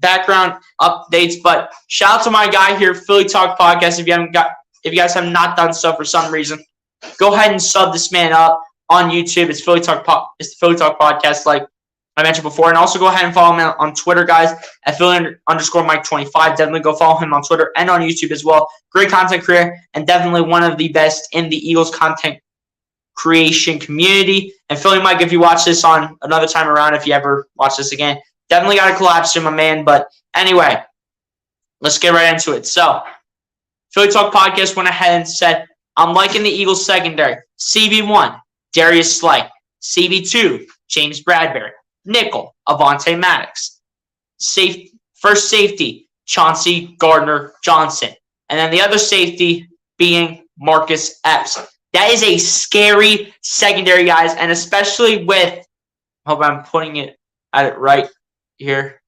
background updates, but shout out to my guy here, Philly Talk Podcast. If you guys have not done so for some reason, go ahead and sub this man up on YouTube. It's Philly Talk It's the Philly Talk Podcast, like I mentioned before. And also go ahead and follow him on Twitter, guys, at Philly_Mike25. Definitely go follow him on Twitter and on YouTube as well. Great content creator and definitely one of the best in the Eagles content creation community. And Philly Mike, if you watch this on another time around, if you ever watch this again, definitely got to collapse to my man. But anyway, let's get right into it. So Philly Talk Podcast went ahead and said, I'm liking the Eagles secondary. CB1, Darius Slay. CB2, James Bradberry. Nickel, Avonte Maddox. First safety, Chauncey Gardner-Johnson. And then the other safety being Marcus Epps. That is a scary secondary, guys, and especially with, hope I'm putting it at it right here.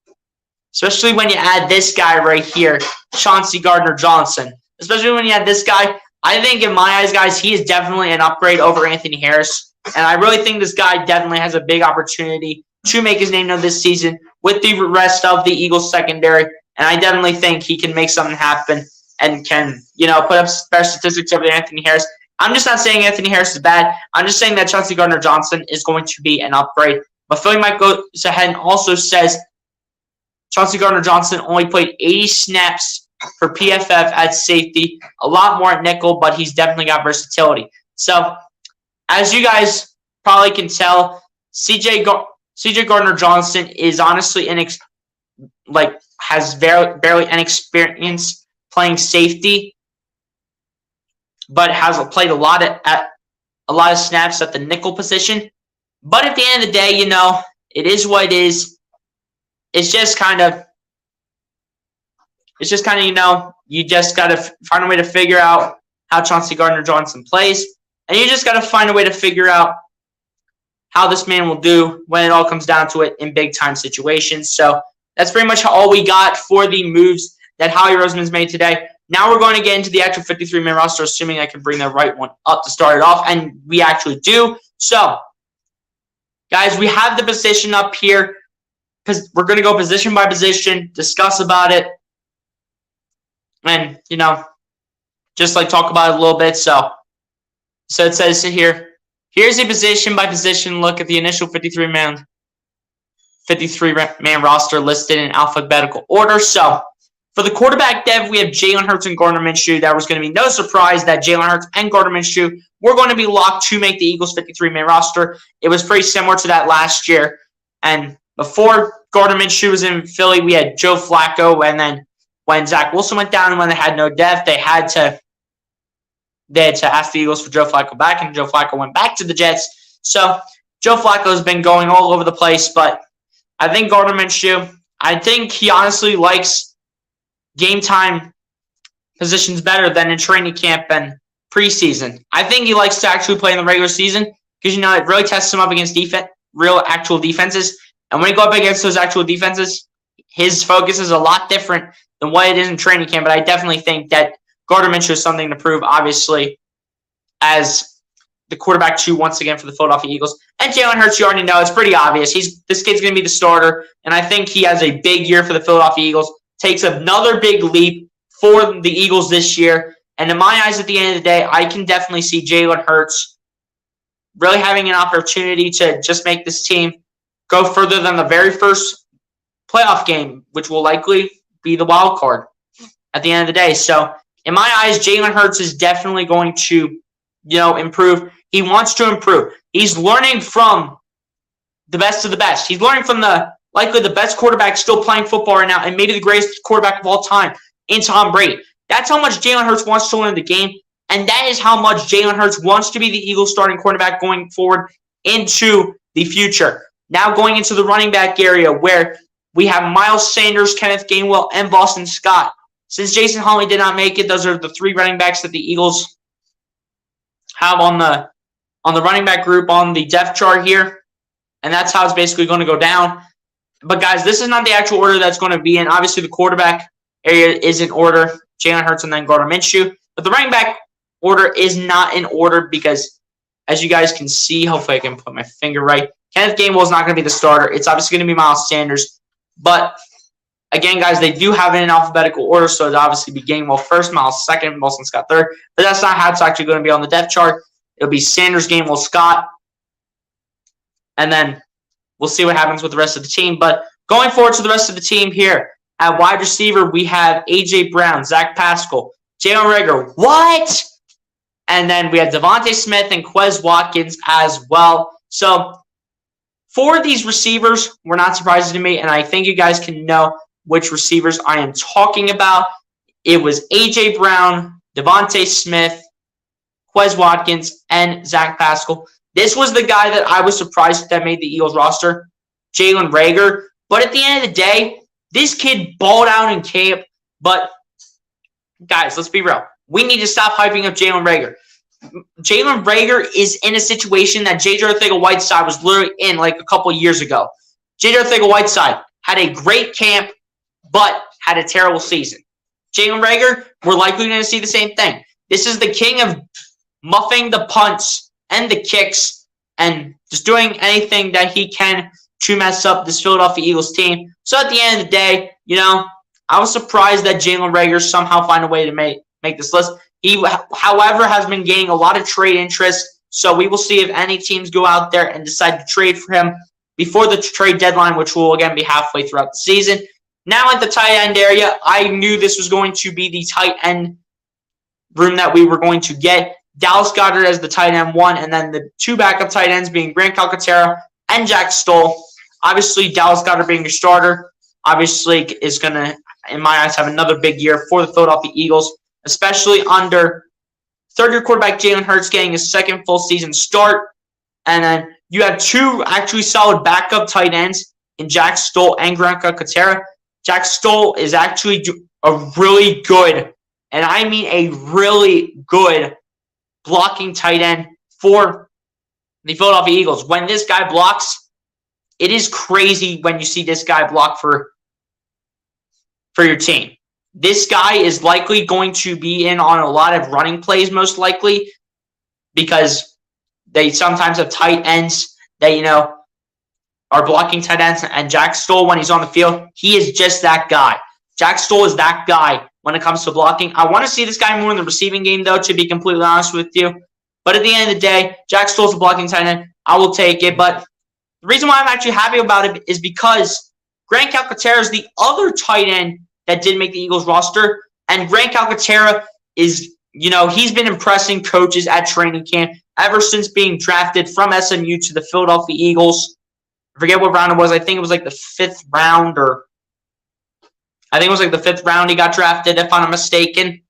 Especially when you add this guy right here, Chauncey Gardner-Johnson. Especially when you add this guy, I think in my eyes, guys, he is definitely an upgrade over Anthony Harris. And I really think this guy definitely has a big opportunity to make his name known this season with the rest of the Eagles secondary. And I definitely think he can make something happen and can, put up better statistics over Anthony Harris. I'm just not saying Anthony Harris is bad. I'm just saying that Chauncey Gardner-Johnson is going to be an upgrade. But Philly Mike goes ahead and also says Chauncey Gardner-Johnson only played 80 snaps for PFF at safety, a lot more at nickel, but he's definitely got versatility. So, as you guys probably can tell, CJ Gardner-Johnson is honestly has barely any experience playing safety, but has played a lot of snaps at the nickel position. But at the end of the day, it is what it is. It's just kind of, you just got to find a way to figure out how Chauncey Gardner-Johnson plays. And you just got to find a way to figure out how this man will do when it all comes down to it in big-time situations. So that's pretty much all we got for the moves that Howie Roseman's made today. Now we're going to get into the actual 53-man roster, assuming I can bring the right one up to start it off, and we actually do. So, guys, we have the position up here because we're going to go position by position, discuss about it, and, just talk about it a little bit. So it says here, here's a position by position look at the initial 53-man roster listed in alphabetical order. So for the quarterback dev, we have Jalen Hurts and Gardner Minshew. That was going to be no surprise that Jalen Hurts and Gardner Minshew were going to be locked to make the Eagles 53-man roster. It was pretty similar to that last year. And before Gardner Minshew was in Philly, we had Joe Flacco. And then when Zach Wilson went down and when they had no depth, they had to ask the Eagles for Joe Flacco back, and Joe Flacco went back to the Jets. So Joe Flacco has been going all over the place, but I think Gardner Minshew, I think he honestly likes game time positions better than in training camp and preseason. I think he likes to actually play in the regular season. because, it really tests him up against real actual defenses. And when he go up against those actual defenses, his focus is a lot different than what it is in training camp. But I definitely think that Gardner Minshew has something to prove, obviously, as the quarterback 2 once again for the Philadelphia Eagles. And Jalen Hurts, you already know, it's pretty obvious. This kid's going to be the starter, and I think he has a big year for the Philadelphia Eagles. Takes another big leap for the Eagles this year. And in my eyes, at the end of the day, I can definitely see Jalen Hurts really having an opportunity to just make this team go further than the very first playoff game, which will likely be the wild card at the end of the day. So, in my eyes, Jalen Hurts is definitely going to, improve. He wants to improve. He's learning from the best of the best. He's learning from likely the best quarterback still playing football right now, and maybe the greatest quarterback of all time in Tom Brady. That's how much Jalen Hurts wants to learn the game, and that is how much Jalen Hurts wants to be the Eagles starting quarterback going forward into the future. Now going into the running back area where we have Miles Sanders, Kenneth Gainwell, and Boston Scott. Since Jason Huntley did not make it, those are the 3 running backs that the Eagles have on the running back group on the depth chart here. And that's how it's basically going to go down. But, guys, this is not the actual order that's going to be in. Obviously, the quarterback area is in order. Jalen Hurts and then Gardner Minshew. But the running back order is not in order because, as you guys can see, hopefully I can put my finger right, Kenneth Gainwell is not going to be the starter. It's obviously going to be Miles Sanders. But, again, guys, they do have it in alphabetical order, so it'll obviously be Gainwell first, Miles second, Boston Scott third. But that's not how it's actually going to be on the depth chart. It'll be Sanders, Gainwell, Scott. And then we'll see what happens with the rest of the team. But going forward to the rest of the team here, at wide receiver, we have A.J. Brown, Zach Pascal, Jalen Reagor. What? And then we have Devontae Smith and Quez Watkins as well. So for these receivers, we're not surprising to me, and I think you guys can know which receivers I am talking about. It was A.J. Brown, Devontae Smith, Quez Watkins, and Zach Pascal. This was the guy that I was surprised that made the Eagles roster, Jalen Reagor. But at the end of the day, this kid balled out in camp. But, guys, let's be real. We need to stop hyping up Jalen Reagor. Jalen Reagor is in a situation that J.J. Arcega-Whiteside was literally in like a couple years ago. J.J. Arcega-Whiteside had a great camp, but had a terrible season. Jalen Reagor, we're likely going to see the same thing. This is the king of muffing the punts and the kicks and just doing anything that he can to mess up this Philadelphia Eagles team. So at the end of the day, I was surprised that Jalen Reagor somehow found a way to make this list. He, however, has been gaining a lot of trade interest. So we will see if any teams go out there and decide to trade for him before the trade deadline, which will, again, be halfway throughout the season. Now at the tight end area, I knew this was going to be the tight end room that we were going to get. Dallas Goddard as the tight end 1, and then the 2 backup tight ends being Grant Calcaterra and Jack Stoll. Obviously, Dallas Goddard being your starter, obviously is going to, in my eyes, have another big year for the Philadelphia Eagles, especially under third-year quarterback Jalen Hurts getting his second full season start. And then you have 2 actually solid backup tight ends in Jack Stoll and Grant Calcaterra. Jack Stoll is actually a really good, and I mean a really good, blocking tight end for the Philadelphia Eagles. When this guy blocks, it is crazy when you see this guy block for your team. This guy is likely going to be in on a lot of running plays, most likely, because they sometimes have tight ends that, are blocking tight ends. And Jack Stoll, when he's on the field, he is just that guy. Jack Stoll is that guy when it comes to blocking. I want to see this guy more in the receiving game, though, to be completely honest with you. But at the end of the day, Jack Stoll's a blocking tight end. I will take it. But the reason why I'm actually happy about it is because Grant Calcaterra is the other tight end that did make the Eagles roster. And Grant Calcaterra is, he's been impressing coaches at training camp ever since being drafted from SMU to the Philadelphia Eagles. I forget what round it was. I think it was like the 5th round, or I think it was like the 5th round he got drafted, if I'm not mistaken.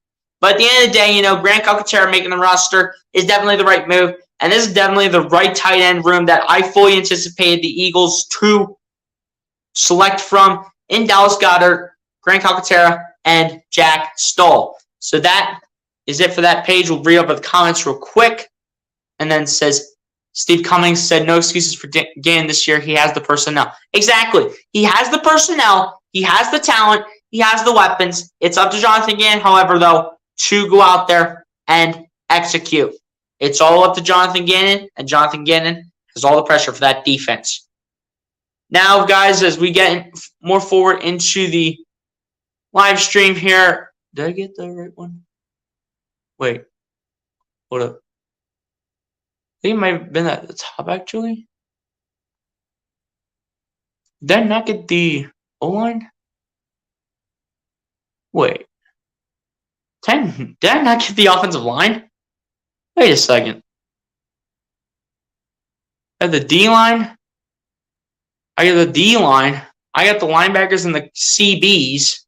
But at the end of the day, Grant Calcaterra making the roster is definitely the right move. And this is definitely the right tight end room that I fully anticipated the Eagles to select from in Dallas Goddard, Grant Calcaterra, and Jack Stoll. So that is it for that page. We'll read up the comments real quick. And then it says, Steve Cummings said no excuses for Gannon this year. He has the personnel. Exactly. He has the personnel. He has the talent. He has the weapons. It's up to Jonathan Gannon, however, though, to go out there and execute. It's all up to Jonathan Gannon, and Jonathan Gannon has all the pressure for that defense. Now, guys, as we get more forward into the live stream here. Did I get the right one? Wait. Hold up. I think it might have been at the top, actually. Did I not get the O-line? Wait. Did I not get the offensive line? Wait a second. I got the D-line. I got the D-line. I got the linebackers and the CBs.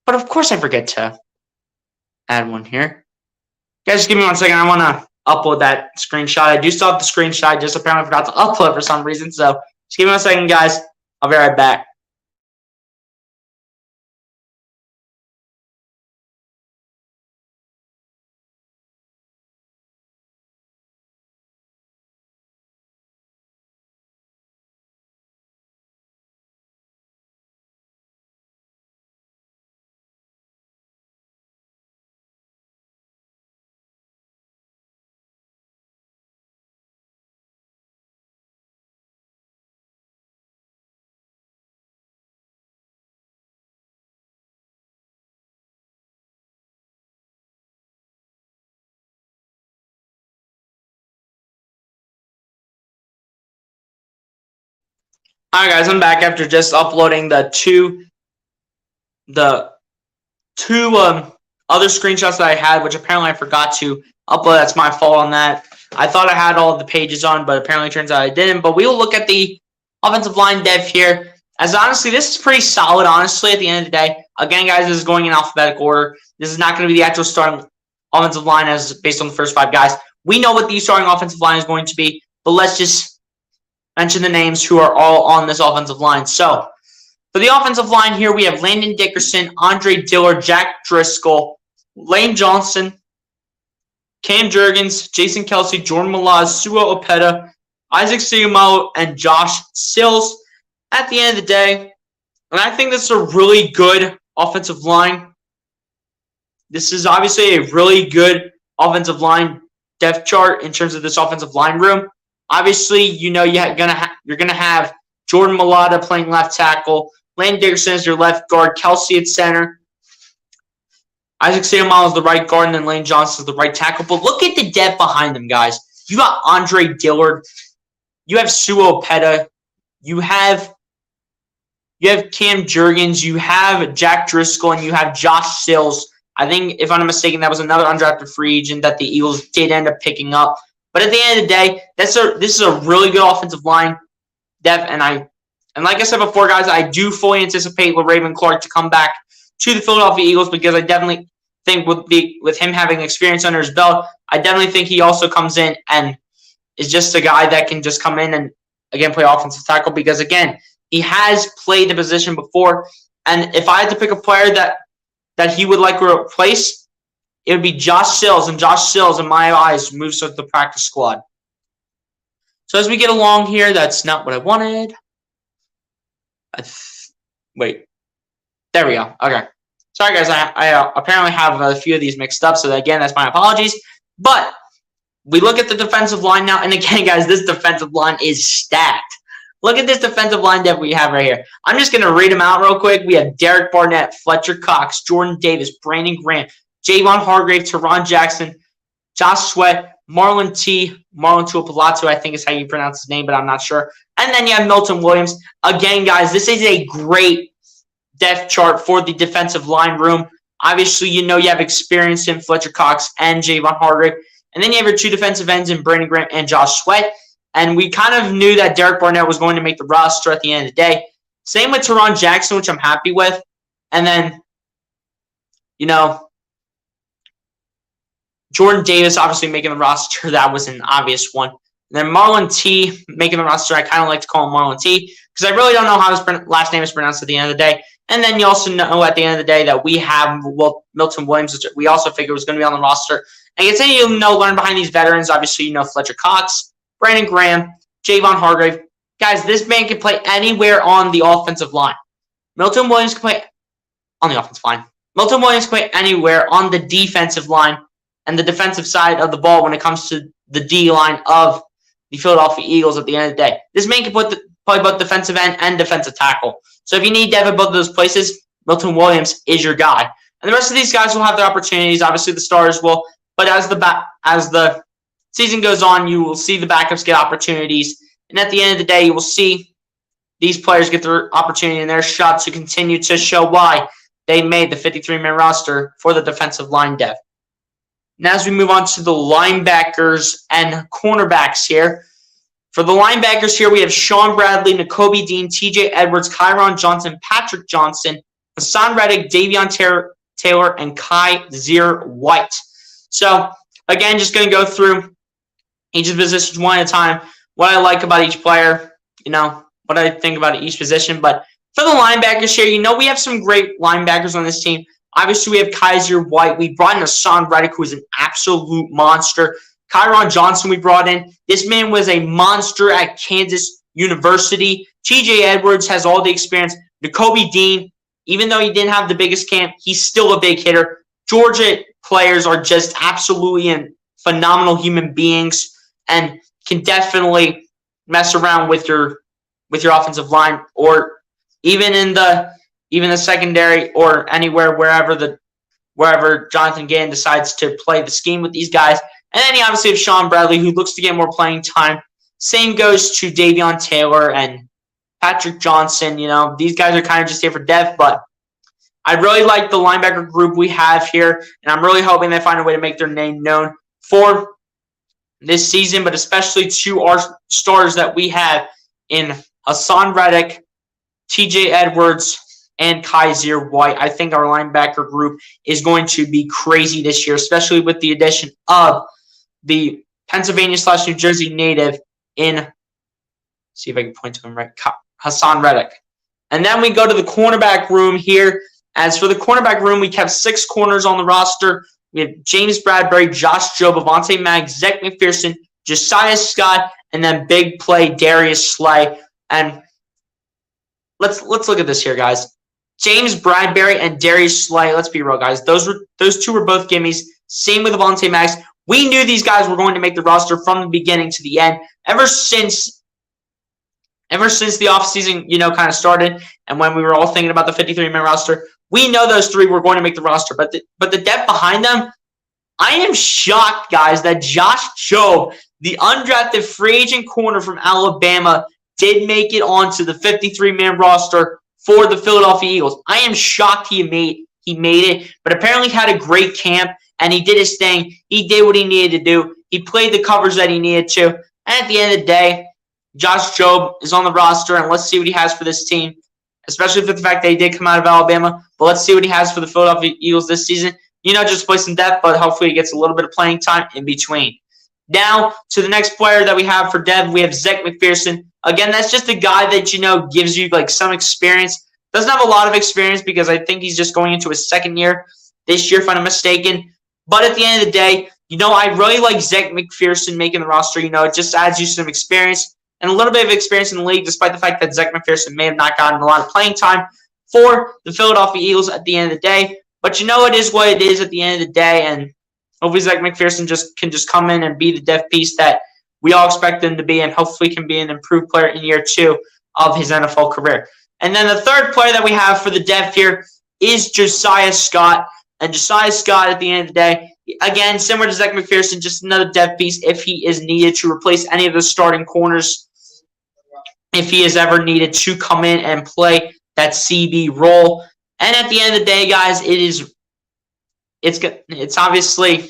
But of course I forget to add one here. Guys, just give me 1 second. I want to upload that screenshot. I do still have the screenshot. I just apparently forgot to upload for some reason. So just give me 1 second, guys. I'll be right back. All right, guys, I'm back after just uploading the two other screenshots that I had, which apparently I forgot to upload. That's my fault on that. I thought I had all of the pages on, but apparently it turns out I didn't. But we will look at the offensive line depth here. As honestly, this is pretty solid, honestly, at the end of the day. Again, guys, this is going in alphabetical order. This is not going to be the actual starting offensive line as based on the first 5 guys. We know what the starting offensive line is going to be, but let's just mention the names who are all on this offensive line. So, for the offensive line here, we have Landon Dickerson, Andre Dillard, Jack Driscoll, Lane Johnson, Cam Jurgens, Jason Kelsey, Jordan Malaz, Sua Opeta, Isaac Seumalo, and Josh Sills. At the end of the day, and I think this is a really good offensive line. This is obviously a really good offensive line depth chart in terms of this offensive line room. Obviously, you know you're gonna have Jordan Mailata playing left tackle, Landon Dickerson is your left guard, Kelsey at center, Isaac Seumalo is the right guard, and then Lane Johnson is the right tackle. But look at the depth behind them, guys. You got Andre Dillard, you have Sua Opeta, you have Cam Jurgens, you have Jack Driscoll, and you have Josh Sills. I think, if I'm not mistaken, that was another undrafted free agent that the Eagles did end up picking up. But at the end of the day, this is a really good offensive line depth, and like I said before, guys, I do fully anticipate LaRaven Clark to come back to the Philadelphia Eagles because I definitely think with him having experience under his belt, I definitely think he also comes in and is just a guy that can just come in and again play offensive tackle because again he has played the position before, and if I had to pick a player that he would like to replace, it would be Josh Sills, and Josh Sills, in my eyes, moves to the practice squad. So as we get along here, that's not what I wanted. Wait. There we go. Okay. Sorry, guys. I apparently have a few of these mixed up, so again, that's my apologies. But we look at the defensive line now, and again, guys, this defensive line is stacked. Look at this defensive line that we have right here. I'm just going to read them out real quick. We have Derek Barnett, Fletcher Cox, Jordan Davis, Brandon Grant, Javon Hargrave, Teron Jackson, Josh Sweat, Marlon Tuipulotu, I think is how you pronounce his name, but I'm not sure. And then you have Milton Williams. Again, guys, this is a great depth chart for the defensive line room. Obviously, you know you have experience in Fletcher Cox and Javon Hargrave. And then you have your 2 defensive ends in Brandon Grant and Josh Sweat. And we kind of knew that Derek Barnett was going to make the roster at the end of the day. Same with Teron Jackson, which I'm happy with. And then, you know, Jordan Davis obviously making the roster. That was an obvious one. And then Marlon T making the roster. I kind of like to call him Marlon T because I really don't know how his last name is pronounced at the end of the day. And then you also know at the end of the day that we have Milton Williams, which we also figured was going to be on the roster. And continue to learn behind these veterans. Obviously, Fletcher Cox, Brandon Graham, Javon Hargrave. Guys, this man can play anywhere on the offensive line. Milton Williams can play on the offensive line. Milton Williams can play anywhere on the defensive line and the defensive side of the ball when it comes to the D line of the Philadelphia Eagles at the end of the day. This man can play both defensive end and defensive tackle. So if you need depth at both of those places, Milton Williams is your guy. And the rest of these guys will have their opportunities. Obviously, the stars will. But as the season goes on, you will see the backups get opportunities. And at the end of the day, you will see these players get their opportunity and their shot to continue to show why they made the 53-man roster for the defensive line depth. Now as we move on to the linebackers and cornerbacks here. For the linebackers here, we have Sean Bradley, Jacoby Dean, TJ Edwards, Kyron Johnson, Patrick Johnson, Hassan Reddick, Davion Taylor, and Kaiser White. So, again, just going to go through each of the positions one at a time, what I like about each player, what I think about each position. But for the linebackers here, we have some great linebackers on this team. Obviously, we have Kaiser White. We brought in Hassan Reddick, who is an absolute monster. Kyron Johnson we brought in. This man was a monster at Kansas University. TJ Edwards has all the experience. Jacoby Dean, even though he didn't have the biggest camp, he's still a big hitter. Georgia players are just absolutely and phenomenal human beings and can definitely mess around with your offensive line, or even in the secondary, or anywhere wherever Jonathan Gannon decides to play the scheme with these guys. And then you obviously have Sean Bradley, who looks to get more playing time. Same goes to Davion Taylor and Patrick Johnson. These guys are kind of just here for depth, but I really like the linebacker group we have here, and I'm really hoping they find a way to make their name known for this season, but especially to our stars that we have in Hassan Reddick, TJ Edwards, and Kaiser White. I think our linebacker group is going to be crazy this year, especially with the addition of the Pennsylvania/New Jersey native see if I can point to him right, Hassan Reddick. And then we go to the cornerback room here. As for the cornerback room, we kept 6 corners on the roster. We have James Bradberry, Josh Jobe, Avonte Magg, Zek Mcpherson, Josiah Scott, and then big play Darius Slay. And let's look at this here, guys. James Bradberry and Darius Slay, let's be real, guys. Those two were both gimmies. Same with Avonte Magg. We knew these guys were going to make the roster from the beginning to the end. Ever since the offseason, kind of started, and when we were all thinking about the 53-man roster, we know those 3 were going to make the roster. But the depth behind them, I am shocked, guys, that Josh Jobe, the undrafted free agent corner from Alabama, did make it onto the 53-man roster for the Philadelphia Eagles. I am shocked he made it, but apparently had a great camp, and he did his thing. He did what he needed to do. He played the covers that he needed to. And at the end of the day, Josh Jobe is on the roster, and let's see what he has for this team, especially for the fact that he did come out of Alabama. But let's see what he has for the Philadelphia Eagles this season. Just play some depth, but hopefully he gets a little bit of playing time in between. Now, to the next player that we have for Dev, we have Zek Mcpherson. Again, that's just a guy that, gives you, some experience. Doesn't have a lot of experience because I think he's just going into his second year this year, if I'm not mistaken. But at the end of the day, I really like Zek Mcpherson making the roster. It just adds you some experience and a little bit of experience in the league, despite the fact that Zek Mcpherson may have not gotten a lot of playing time for the Philadelphia Eagles at the end of the day. But it is what it is at the end of the day, and hopefully Zek Mcpherson can come in and be the depth piece that we all expect him to be, and hopefully can be an improved player in year 2 of his NFL career. And then the third player that we have for the depth here is Josiah Scott. And Josiah Scott, at the end of the day, again, similar to Zek Mcpherson, just another depth piece if he is needed to replace any of the starting corners, if he is ever needed to come in and play that CB role. And at the end of the day, guys, it's obviously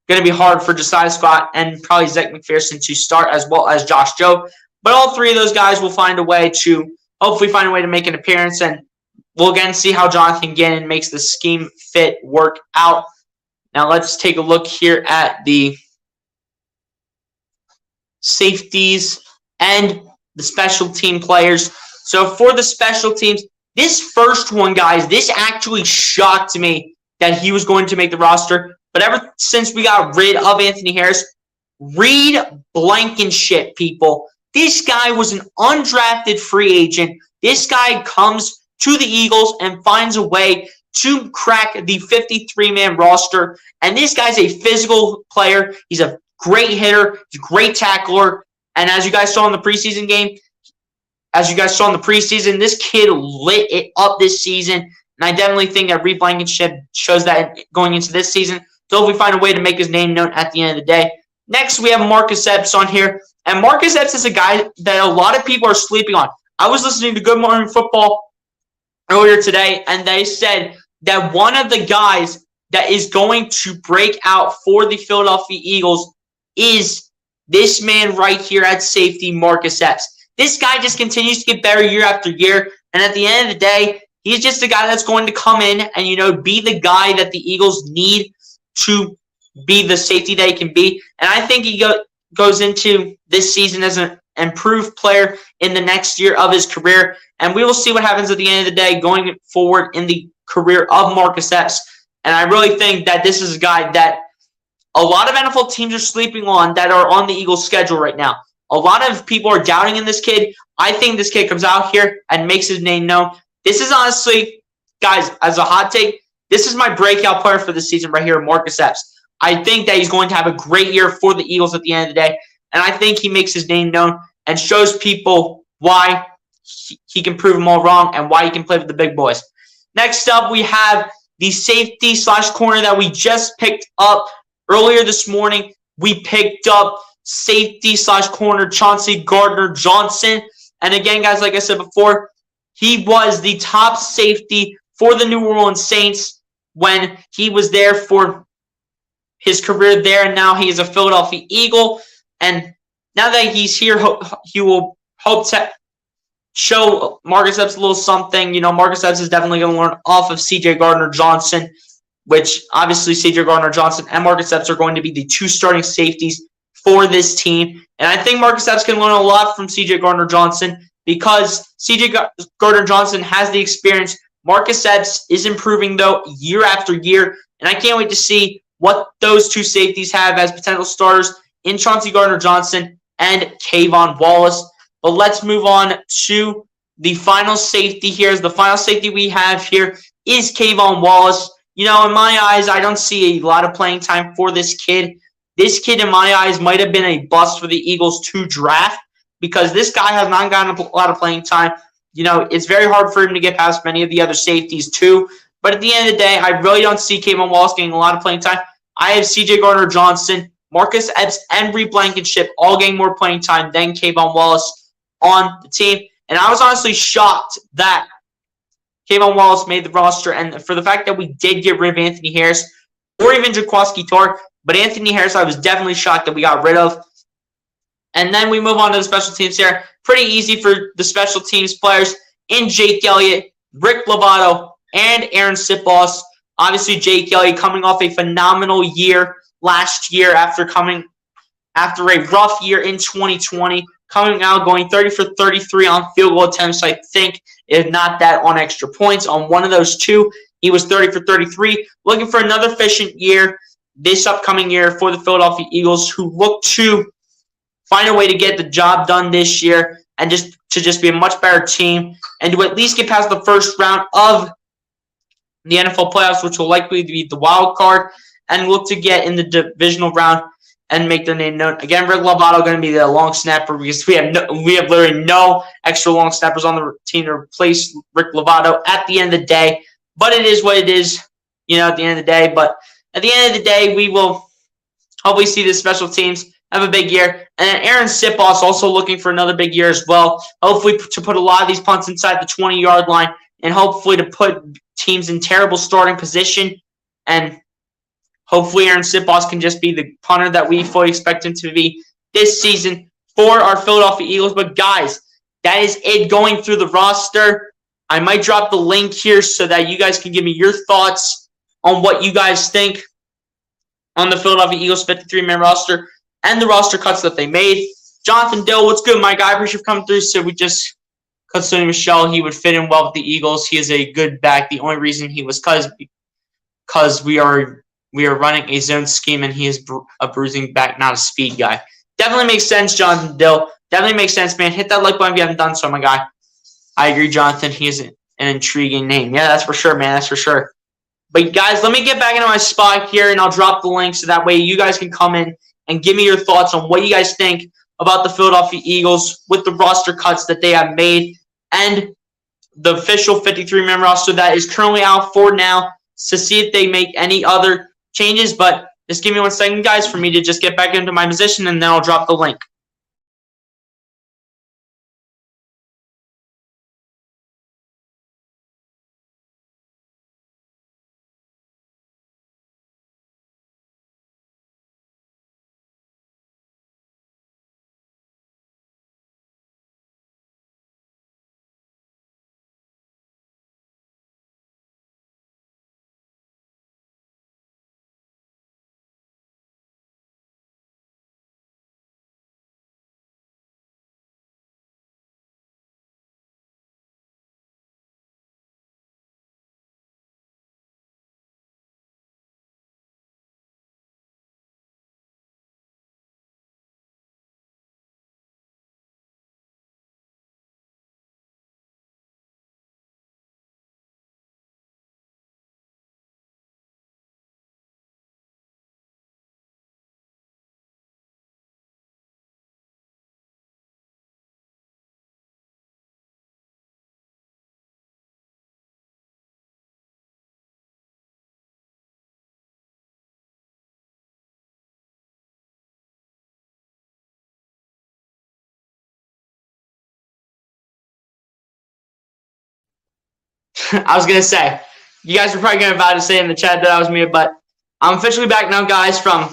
going to be hard for Josiah Scott and probably Zek Mcpherson to start, as well as Josh Jobe. But all 3 of those guys will find a way to make an appearance, and we'll again see how Jonathan Gannon makes the scheme fit work out. Now let's take a look here at the safeties and the special team players. So for the special teams, this first one, guys, this actually shocked me that he was going to make the roster. But ever since we got rid of Anthony Harris, read Blankenship, people. This guy was an undrafted free agent. This guy comes to the Eagles and finds a way to crack the 53-man roster. And this guy's a physical player. He's a great hitter. He's a great tackler. And as you guys saw in the preseason game, this kid lit it up this season. And I definitely think that Reed Blankenship shows that going into this season. So if we find a way to make his name known at the end of the day. Next, we have Marcus Epps on here. And Marcus Epps is a guy that a lot of people are sleeping on. I was listening to Good Morning Football earlier today, and they said that one of the guys that is going to break out for the Philadelphia Eagles is this man right here at safety, Marcus Epps. This guy just continues to get better year after year, and at the end of the day, he's just a guy that's going to come in and, be the guy that the Eagles need to be the safety that he can be. And I think he goes into this season as an improved player in the next year of his career. And we will see what happens at the end of the day going forward in the career of Marcus Epps. And I really think that this is a guy that a lot of NFL teams are sleeping on that are on the Eagles' schedule right now. A lot of people are doubting in this kid. I think this kid comes out here and makes his name known. This is honestly, guys, as a hot take, this is my breakout player for the season right here, Marcus Epps. I think that he's going to have a great year for the Eagles at the end of the day. And I think he makes his name known and shows people why he can prove them all wrong and why he can play with the big boys. Next up, we have the safety/corner that we just picked up earlier this morning. We picked up safety/corner Chauncey Gardner Johnson. And again, guys, like I said before, he was the top safety for the New Orleans Saints when he was there for his career there, and now he is a Philadelphia Eagle. And now that he's here, he will hope to show Marcus Epps a little something. Marcus Epps is definitely going to learn off of C.J. Gardner-Johnson, which obviously C.J. Gardner-Johnson and Marcus Epps are going to be the two starting safeties for this team. And I think Marcus Epps can learn a lot from C.J. Gardner-Johnson because C.J. Gardner-Johnson has the experience. Marcus Epps is improving, though, year after year. And I can't wait to see what those two safeties have as potential starters in Chauncey Gardner-Johnson and Kayvon Wallace. But let's move on to the final safety here. The final safety we have here is Kayvon Wallace. In my eyes, I don't see a lot of playing time for this kid. This kid, in my eyes, might have been a bust for the Eagles to draft because this guy has not gotten a lot of playing time. It's very hard for him to get past many of the other safeties too. But at the end of the day, I really don't see Kayvon Wallace getting a lot of playing time. I have C.J. Gardner-Johnson, Marcus Epps, and Reed Blankenship all getting more playing time than Kayvon Wallace on the team. And I was honestly shocked that Kayvon Wallace made the roster. And for the fact that we did get rid of Anthony Harris or even Jacoby Stevens, but Anthony Harris I was definitely shocked that we got rid of. And then we move on to the special teams here. Pretty easy for the special teams players in Jake Elliott, Rick Lovato, and Aaron Sipos. Obviously, Jake Elliott coming off a phenomenal year last year after a rough year in 2020, coming out going 30 for 33 on field goal attempts, I think, if not that on extra points. On one of those two, he was 30 for 33. Looking for another efficient year this upcoming year for the Philadelphia Eagles, who look to find a way to get the job done this year and just be a much better team and to at least get past the first round of the NFL playoffs, which will likely be the wild card, and look to get in the divisional round and make their name known. Again, Rick Lovato going to be the long snapper because we have literally no extra long snappers on the team to replace Rick Lovato at the end of the day. But it is what it is, at the end of the day. But at the end of the day, we will hopefully see the special teams have a big year. And then Aaron Sipos also looking for another big year as well. Hopefully to put a lot of these punts inside the 20-yard line and hopefully to put teams in terrible starting position. And hopefully Aaron Sipos can just be the punter that we fully expect him to be this season for our Philadelphia Eagles. But guys, that is it going through the roster. I might drop the link here so that you guys can give me your thoughts on what you guys think on the Philadelphia Eagles 53-man roster and the roster cuts that they made. Jonathan Dill, what's good, my guy? Appreciate you coming through. So we just cut Sonny Michel. He would fit in well with the Eagles. He is a good back. The only reason he was because we are we are running a zone scheme and he is a bruising back, not a speed guy. Definitely makes sense, Jonathan Dill. Definitely makes sense, man. Hit that like button if you haven't done so, my guy. I agree, Jonathan. He is an intriguing name. Yeah, that's for sure, man. That's for sure. But, guys, let me get back into my spot here, and I'll drop the link so that way you guys can come in and give me your thoughts on what you guys think about the Philadelphia Eagles with the roster cuts that they have made and the official 53-man roster that is currently out for now to see if they make any other changes. But just give me 1 second, guys, for me to just get back into my position, and then I'll drop the link. I was going to say, you guys were probably about to say in the chat that I was muted, but I'm officially back now, guys, from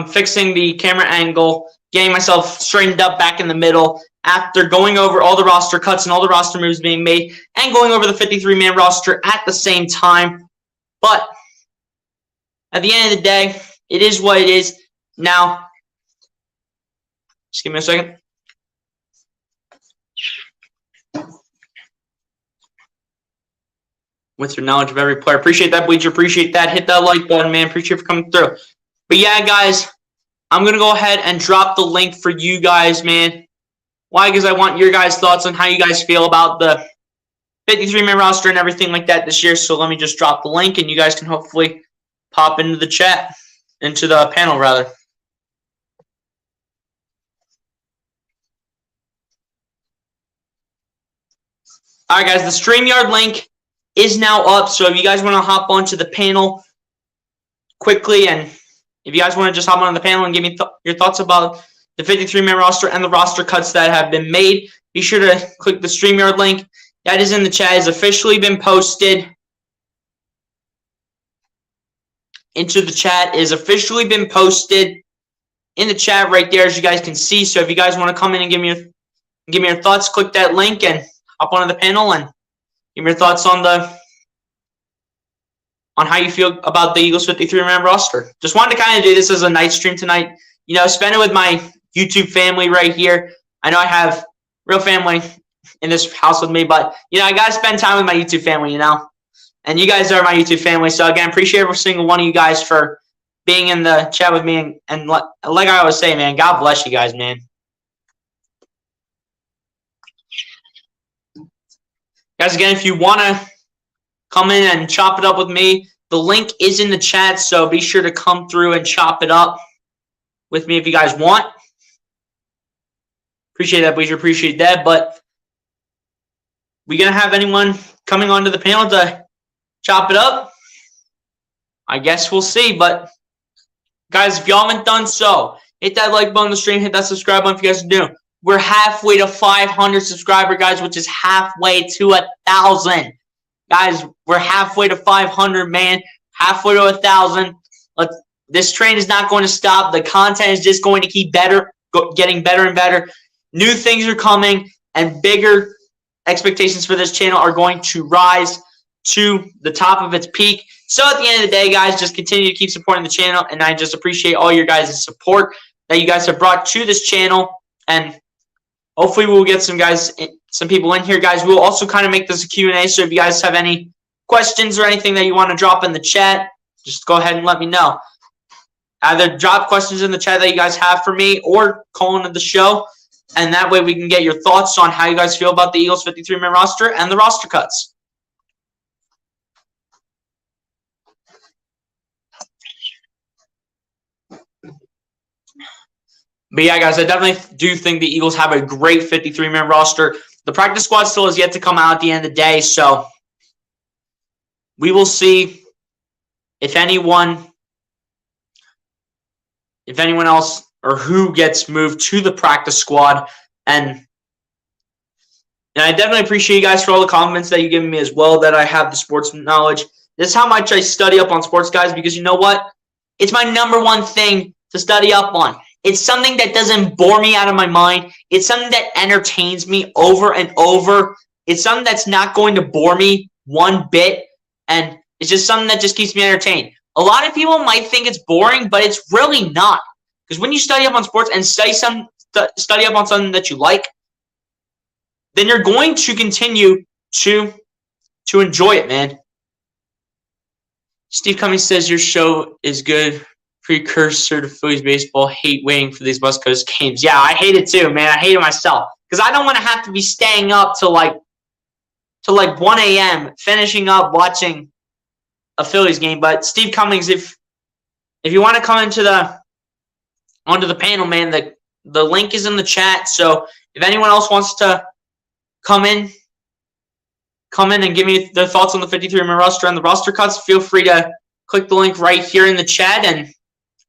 fixing the camera angle, getting myself straightened up back in the middle after going over all the roster cuts and all the roster moves being made and going over the 53-man roster at the same time. But at the end of the day, it is what it is. Now, just give me a second. With your knowledge of every player. Appreciate that, Bleacher. Appreciate that. Hit that like button, man. Appreciate you for coming through. But yeah, guys, I'm going to go ahead and drop the link for you guys, man. Why? Because I want your guys' thoughts on how you guys feel about the 53-man roster and everything like that this year. So let me just drop the link, and you guys can hopefully pop into the chat, into the panel, rather. All right, guys, the StreamYard link is now up. So if you guys want to hop onto the panel quickly, and if you guys want to just hop on the panel and give me your thoughts about the 53-man roster and the roster cuts that have been made, be sure to click the StreamYard link. That is in the chat. It's officially been posted into the chat. It has officially been posted in the chat right there, as you guys can see. So if you guys want to come in and give me your thoughts, click that link and hop onto the panel and give me your thoughts on how you feel about the Eagles 53-man roster. Just wanted to kind of do this as a night stream tonight. You know, spend it with my YouTube family right here. I know I have real family in this house with me, but, you know, I got to spend time with my YouTube family, you know. And you guys are my YouTube family. So, again, appreciate every single one of you guys for being in the chat with me. And like I always say, man, God bless you guys, man. Guys, again, if you want to come in and chop it up with me, the link is in the chat, so be sure to come through and chop it up with me if you guys want. Appreciate that, Bleacher. Appreciate that. But we going to have anyone coming onto the panel to chop it up? I guess we'll see. But, guys, if y'all haven't done so, hit that like button on the stream, hit that subscribe button if you guys are new. We're halfway to 500 subscribers, guys, which is halfway to 1,000. Guys, we're halfway to 500, man. Halfway to 1,000. This train is not going to stop. The content is just going to keep getting better and better. New things are coming, and bigger expectations for this channel are going to rise to the top of its peak. So at the end of the day, guys, just continue to keep supporting the channel, and I just appreciate all your guys' support that you guys have brought to this channel. And hopefully we'll get some people in here, guys. We'll also kind of make this a Q&A, so if you guys have any questions or anything that you want to drop in the chat, just go ahead and let me know. Either drop questions in the chat that you guys have for me or call into the show. And that way we can get your thoughts on how you guys feel about the Eagles 53-man roster and the roster cuts. But yeah, guys, I definitely do think the Eagles have a great 53-man roster. The practice squad still has yet to come out at the end of the day, so we will see if anyone else or who gets moved to the practice squad. And I definitely appreciate you guys for all the comments that you've given me as well, that I have the sports knowledge. This is how much I study up on sports, guys, because you know what? It's my number one thing to study up on. It's something that doesn't bore me out of my mind. It's something that entertains me over and over. It's something that's not going to bore me one bit, and it's just something that just keeps me entertained. A lot of people might think it's boring, but it's really not. Because when you study up on sports and study up on something that you like, then you're going to continue to enjoy it, man. Steve Cummings says your show is good. Precursor to Phillies baseball. Hate waiting for these West Coast games. Yeah, I hate it too, man. I hate it myself because I don't want to have to be staying up till like 1 a.m. finishing up watching a Phillies game. But Steve Cummings, if you want to come onto the panel, man, the link is in the chat. So if anyone else wants to come in and give me their thoughts on the 53-man roster and the roster cuts, feel free to click the link right here in the chat and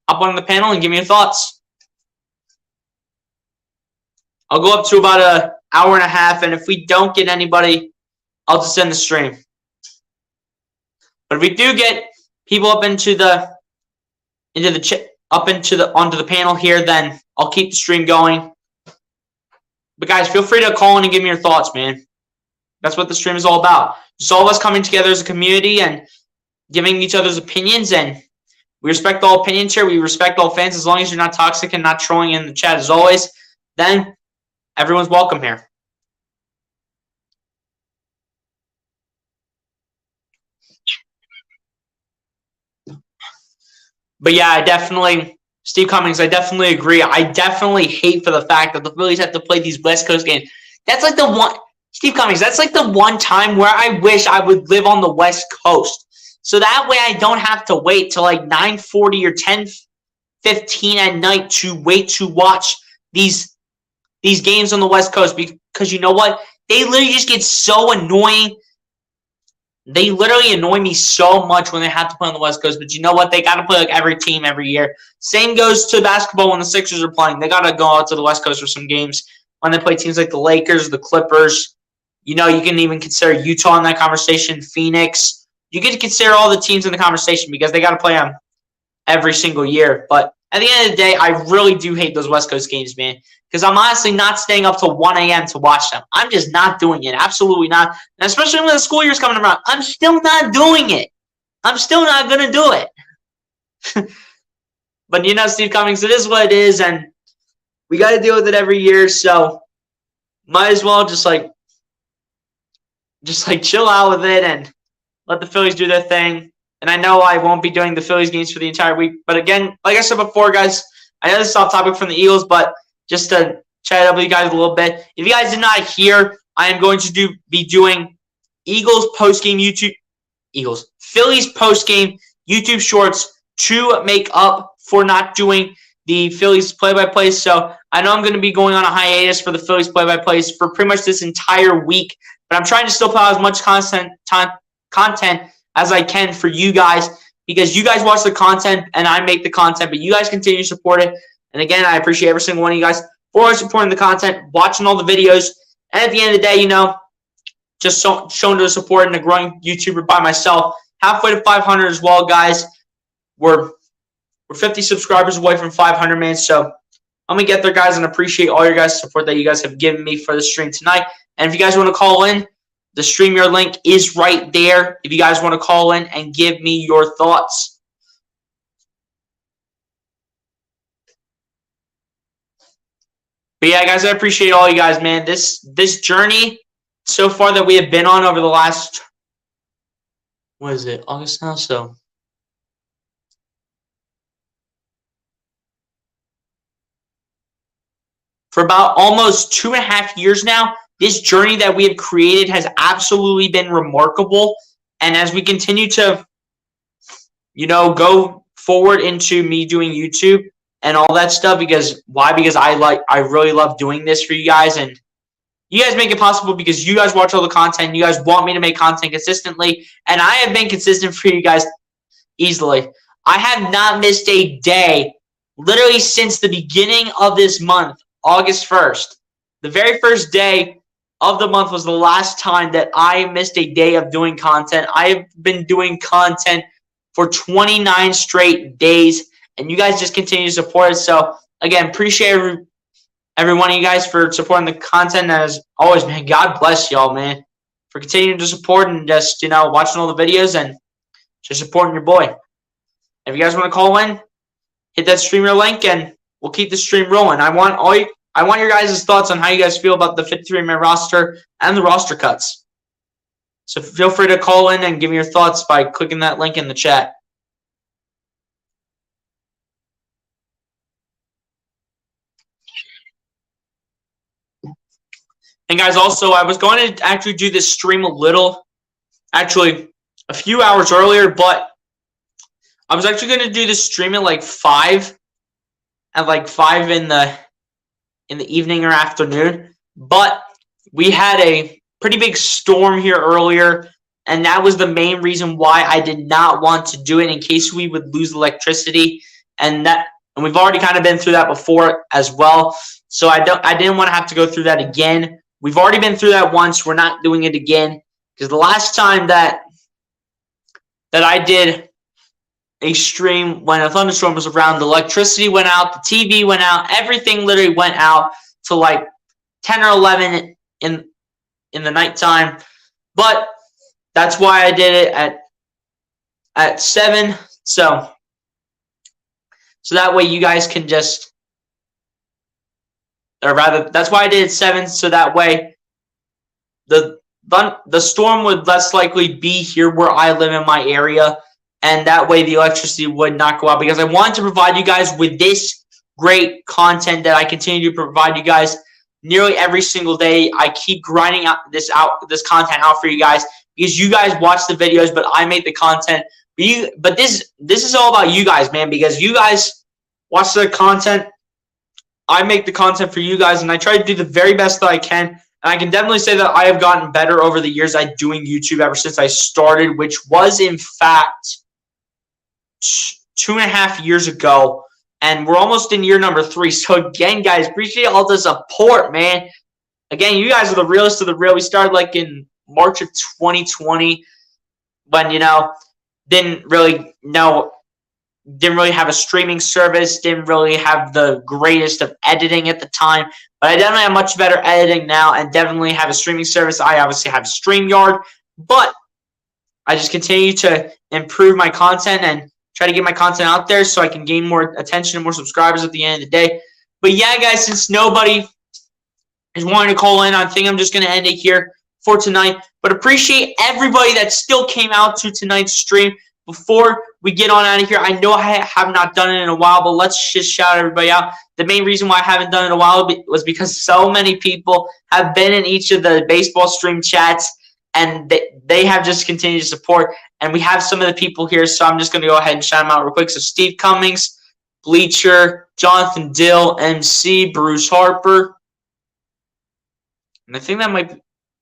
hop on the panel and give me your thoughts. I'll go up to about an hour and a half, and if we don't get anybody, I'll just end the stream. But if we do get people up onto the panel here, then I'll keep the stream going. But guys, feel free to call in and give me your thoughts, man. That's what the stream is all about. Just all of us coming together as a community and giving each other's opinions, and we respect all opinions here. We respect all fans. As long as you're not toxic and not trolling in the chat as always, then everyone's welcome here. But yeah, Steve Cummings, I definitely agree. I definitely hate for the fact that the Phillies have to play these West Coast games. That's like the one, Steve Cummings, that's like the one time where I wish I would live on the West Coast. So that way I don't have to wait till like 9:40 or 10:15 at night to wait to watch these games on the West Coast, because you know what? They literally just get so annoying. They literally annoy me so much when they have to play on the West Coast. But you know what? They got to play like every team every year. Same goes to basketball when the Sixers are playing. They got to go out to the West Coast for some games when they play teams like the Lakers, the Clippers. You know, you can even consider Utah in that conversation, Phoenix. You get to consider all the teams in the conversation because they got to play them every single year. But at the end of the day, I really do hate those West Coast games, man, because I'm honestly not staying up till 1 a.m. to watch them. I'm just not doing it. Absolutely not. And especially when the school year's coming around, I'm still not doing it. I'm still not going to do it. But, you know, Steve Cummings, it is what it is, and we got to deal with it every year. So might as well just chill out with it and let the Phillies do their thing. And I know I won't be doing the Phillies games for the entire week. But again, like I said before, guys, I know this is off topic from the Eagles, but just to chat up with you guys a little bit. If you guys did not hear, I am going to be doing Phillies post-game YouTube shorts to make up for not doing the Phillies play-by-play. So I know I'm going to be going on a hiatus for the Phillies play-by-plays for pretty much this entire week. But I'm trying to still put out as much content as I can for you guys, because you guys watch the content and I make the content, but you guys continue to support it. And again, I appreciate every single one of you guys for supporting the content, watching all the videos, and at the end of the day, you know, just showing the support and a growing YouTuber by myself. Halfway to 500 as well, guys. We're 50 subscribers away from 500, man. So I'm going to get there, guys, and appreciate all your guys' support that you guys have given me for the stream tonight. And if you guys want to call in, the StreamYard link is right there if you guys want to call in and give me your thoughts. But yeah, guys, I appreciate all you guys, man. This journey so far that we have been on over the last what is it, August now? So for about almost 2.5 years now, this journey that we have created has absolutely been remarkable. And as we continue to, go forward into me doing YouTube and all that stuff, because I really love doing this for you guys, and you guys make it possible because you guys watch all the content. You guys want me to make content consistently, and I have been consistent for you guys easily. I have not missed a day literally since the beginning of this month, August 1st. The very first day of the month was the last time that I missed a day of doing content. I have been doing content for 29 straight days, and you guys just continue to support it. So, again, appreciate every one of you guys for supporting the content. As always, man, God bless y'all, man, for continuing to support and just, watching all the videos and just supporting your boy. If you guys want to call in, hit that streamer link, and we'll keep the stream rolling. I want your guys' thoughts on how you guys feel about the 53-man roster and the roster cuts. So feel free to call in and give me your thoughts by clicking that link in the chat. And guys, also, I was going to actually do this stream a few hours earlier, but I was actually going to do this stream at like 5 in the evening or afternoon, but we had a pretty big storm here earlier, and that was the main reason why I did not want to do it, in case we would lose electricity, and we've already kind of been through that before as well, so I didn't want to have to go through that again. We've already been through that once. We're not doing it again, because the last time that I did a stream when a thunderstorm was around, the electricity went out, the TV went out, everything literally went out to like 10 or 11 in the nighttime. But that's why I did it at 7. So that way you guys can just, or rather, that's why I did it 7. So that way the storm would less likely be here where I live in my area. And that way the electricity would not go out, because I wanted to provide you guys with this great content that I continue to provide you guys nearly every single day. I keep grinding this content out for you guys, because you guys watch the videos, but I make the content. But this is all about you guys, man, because you guys watch the content. I make the content for you guys, and I try to do the very best that I can. And I can definitely say that I have gotten better over the years I doing YouTube ever since I started, which was in fact 2.5 years ago, and we're almost in year number 3. So again, guys, appreciate all the support, man. Again, you guys are the realest of the real. We started like in March of 2020, when didn't really have a streaming service, didn't really have the greatest of editing at the time, but I definitely have much better editing now, and definitely have a streaming service. I obviously have StreamYard, but I just continue to improve my content and try to get my content out there so I can gain more attention and more subscribers at the end of the day. But yeah, guys, since nobody is wanting to call in, I think I'm just going to end it here for tonight. But appreciate everybody that still came out to tonight's stream. Before we get on out of here, I know I have not done it in a while, but let's just shout everybody out. The main reason why I haven't done it in a while was because so many people have been in each of the baseball stream chats, and they have just continued to support. And we have some of the people here, so I'm just going to go ahead and shout them out real quick. So Steve Cummings, Bleacher, Jonathan Dill, MC, Bruce Harper. And I think that might be,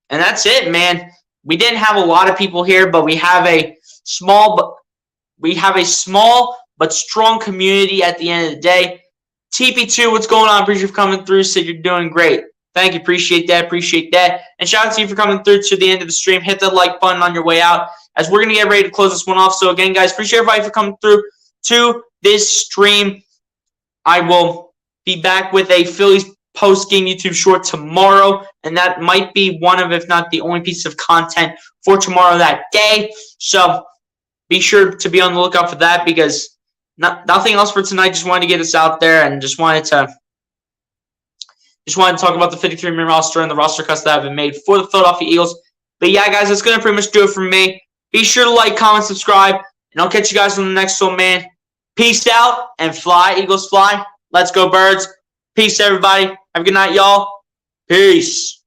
and that's it, man. We didn't have a lot of people here, but we have a small but strong community at the end of the day. TP2, what's going on? Appreciate you for coming through. Said you're doing great. Thank you. Appreciate that. And shout out to you for coming through to the end of the stream. Hit that like button on your way out, as we're going to get ready to close this one off. So again, guys, appreciate everybody for coming through to this stream. I will be back with a Phillies post-game YouTube short tomorrow, and that might be one of, if not the only piece of content for tomorrow that day. So be sure to be on the lookout for that, because nothing else for tonight. Just wanted to get this out there, and just wanted to talk about the 53-man roster and the roster cuts that have been made for the Philadelphia Eagles. But yeah, guys, that's going to pretty much do it for me. Be sure to like, comment, subscribe, and I'll catch you guys on the next one, man. Peace out, and fly, Eagles, fly. Let's go, Birds. Peace, everybody. Have a good night, y'all. Peace.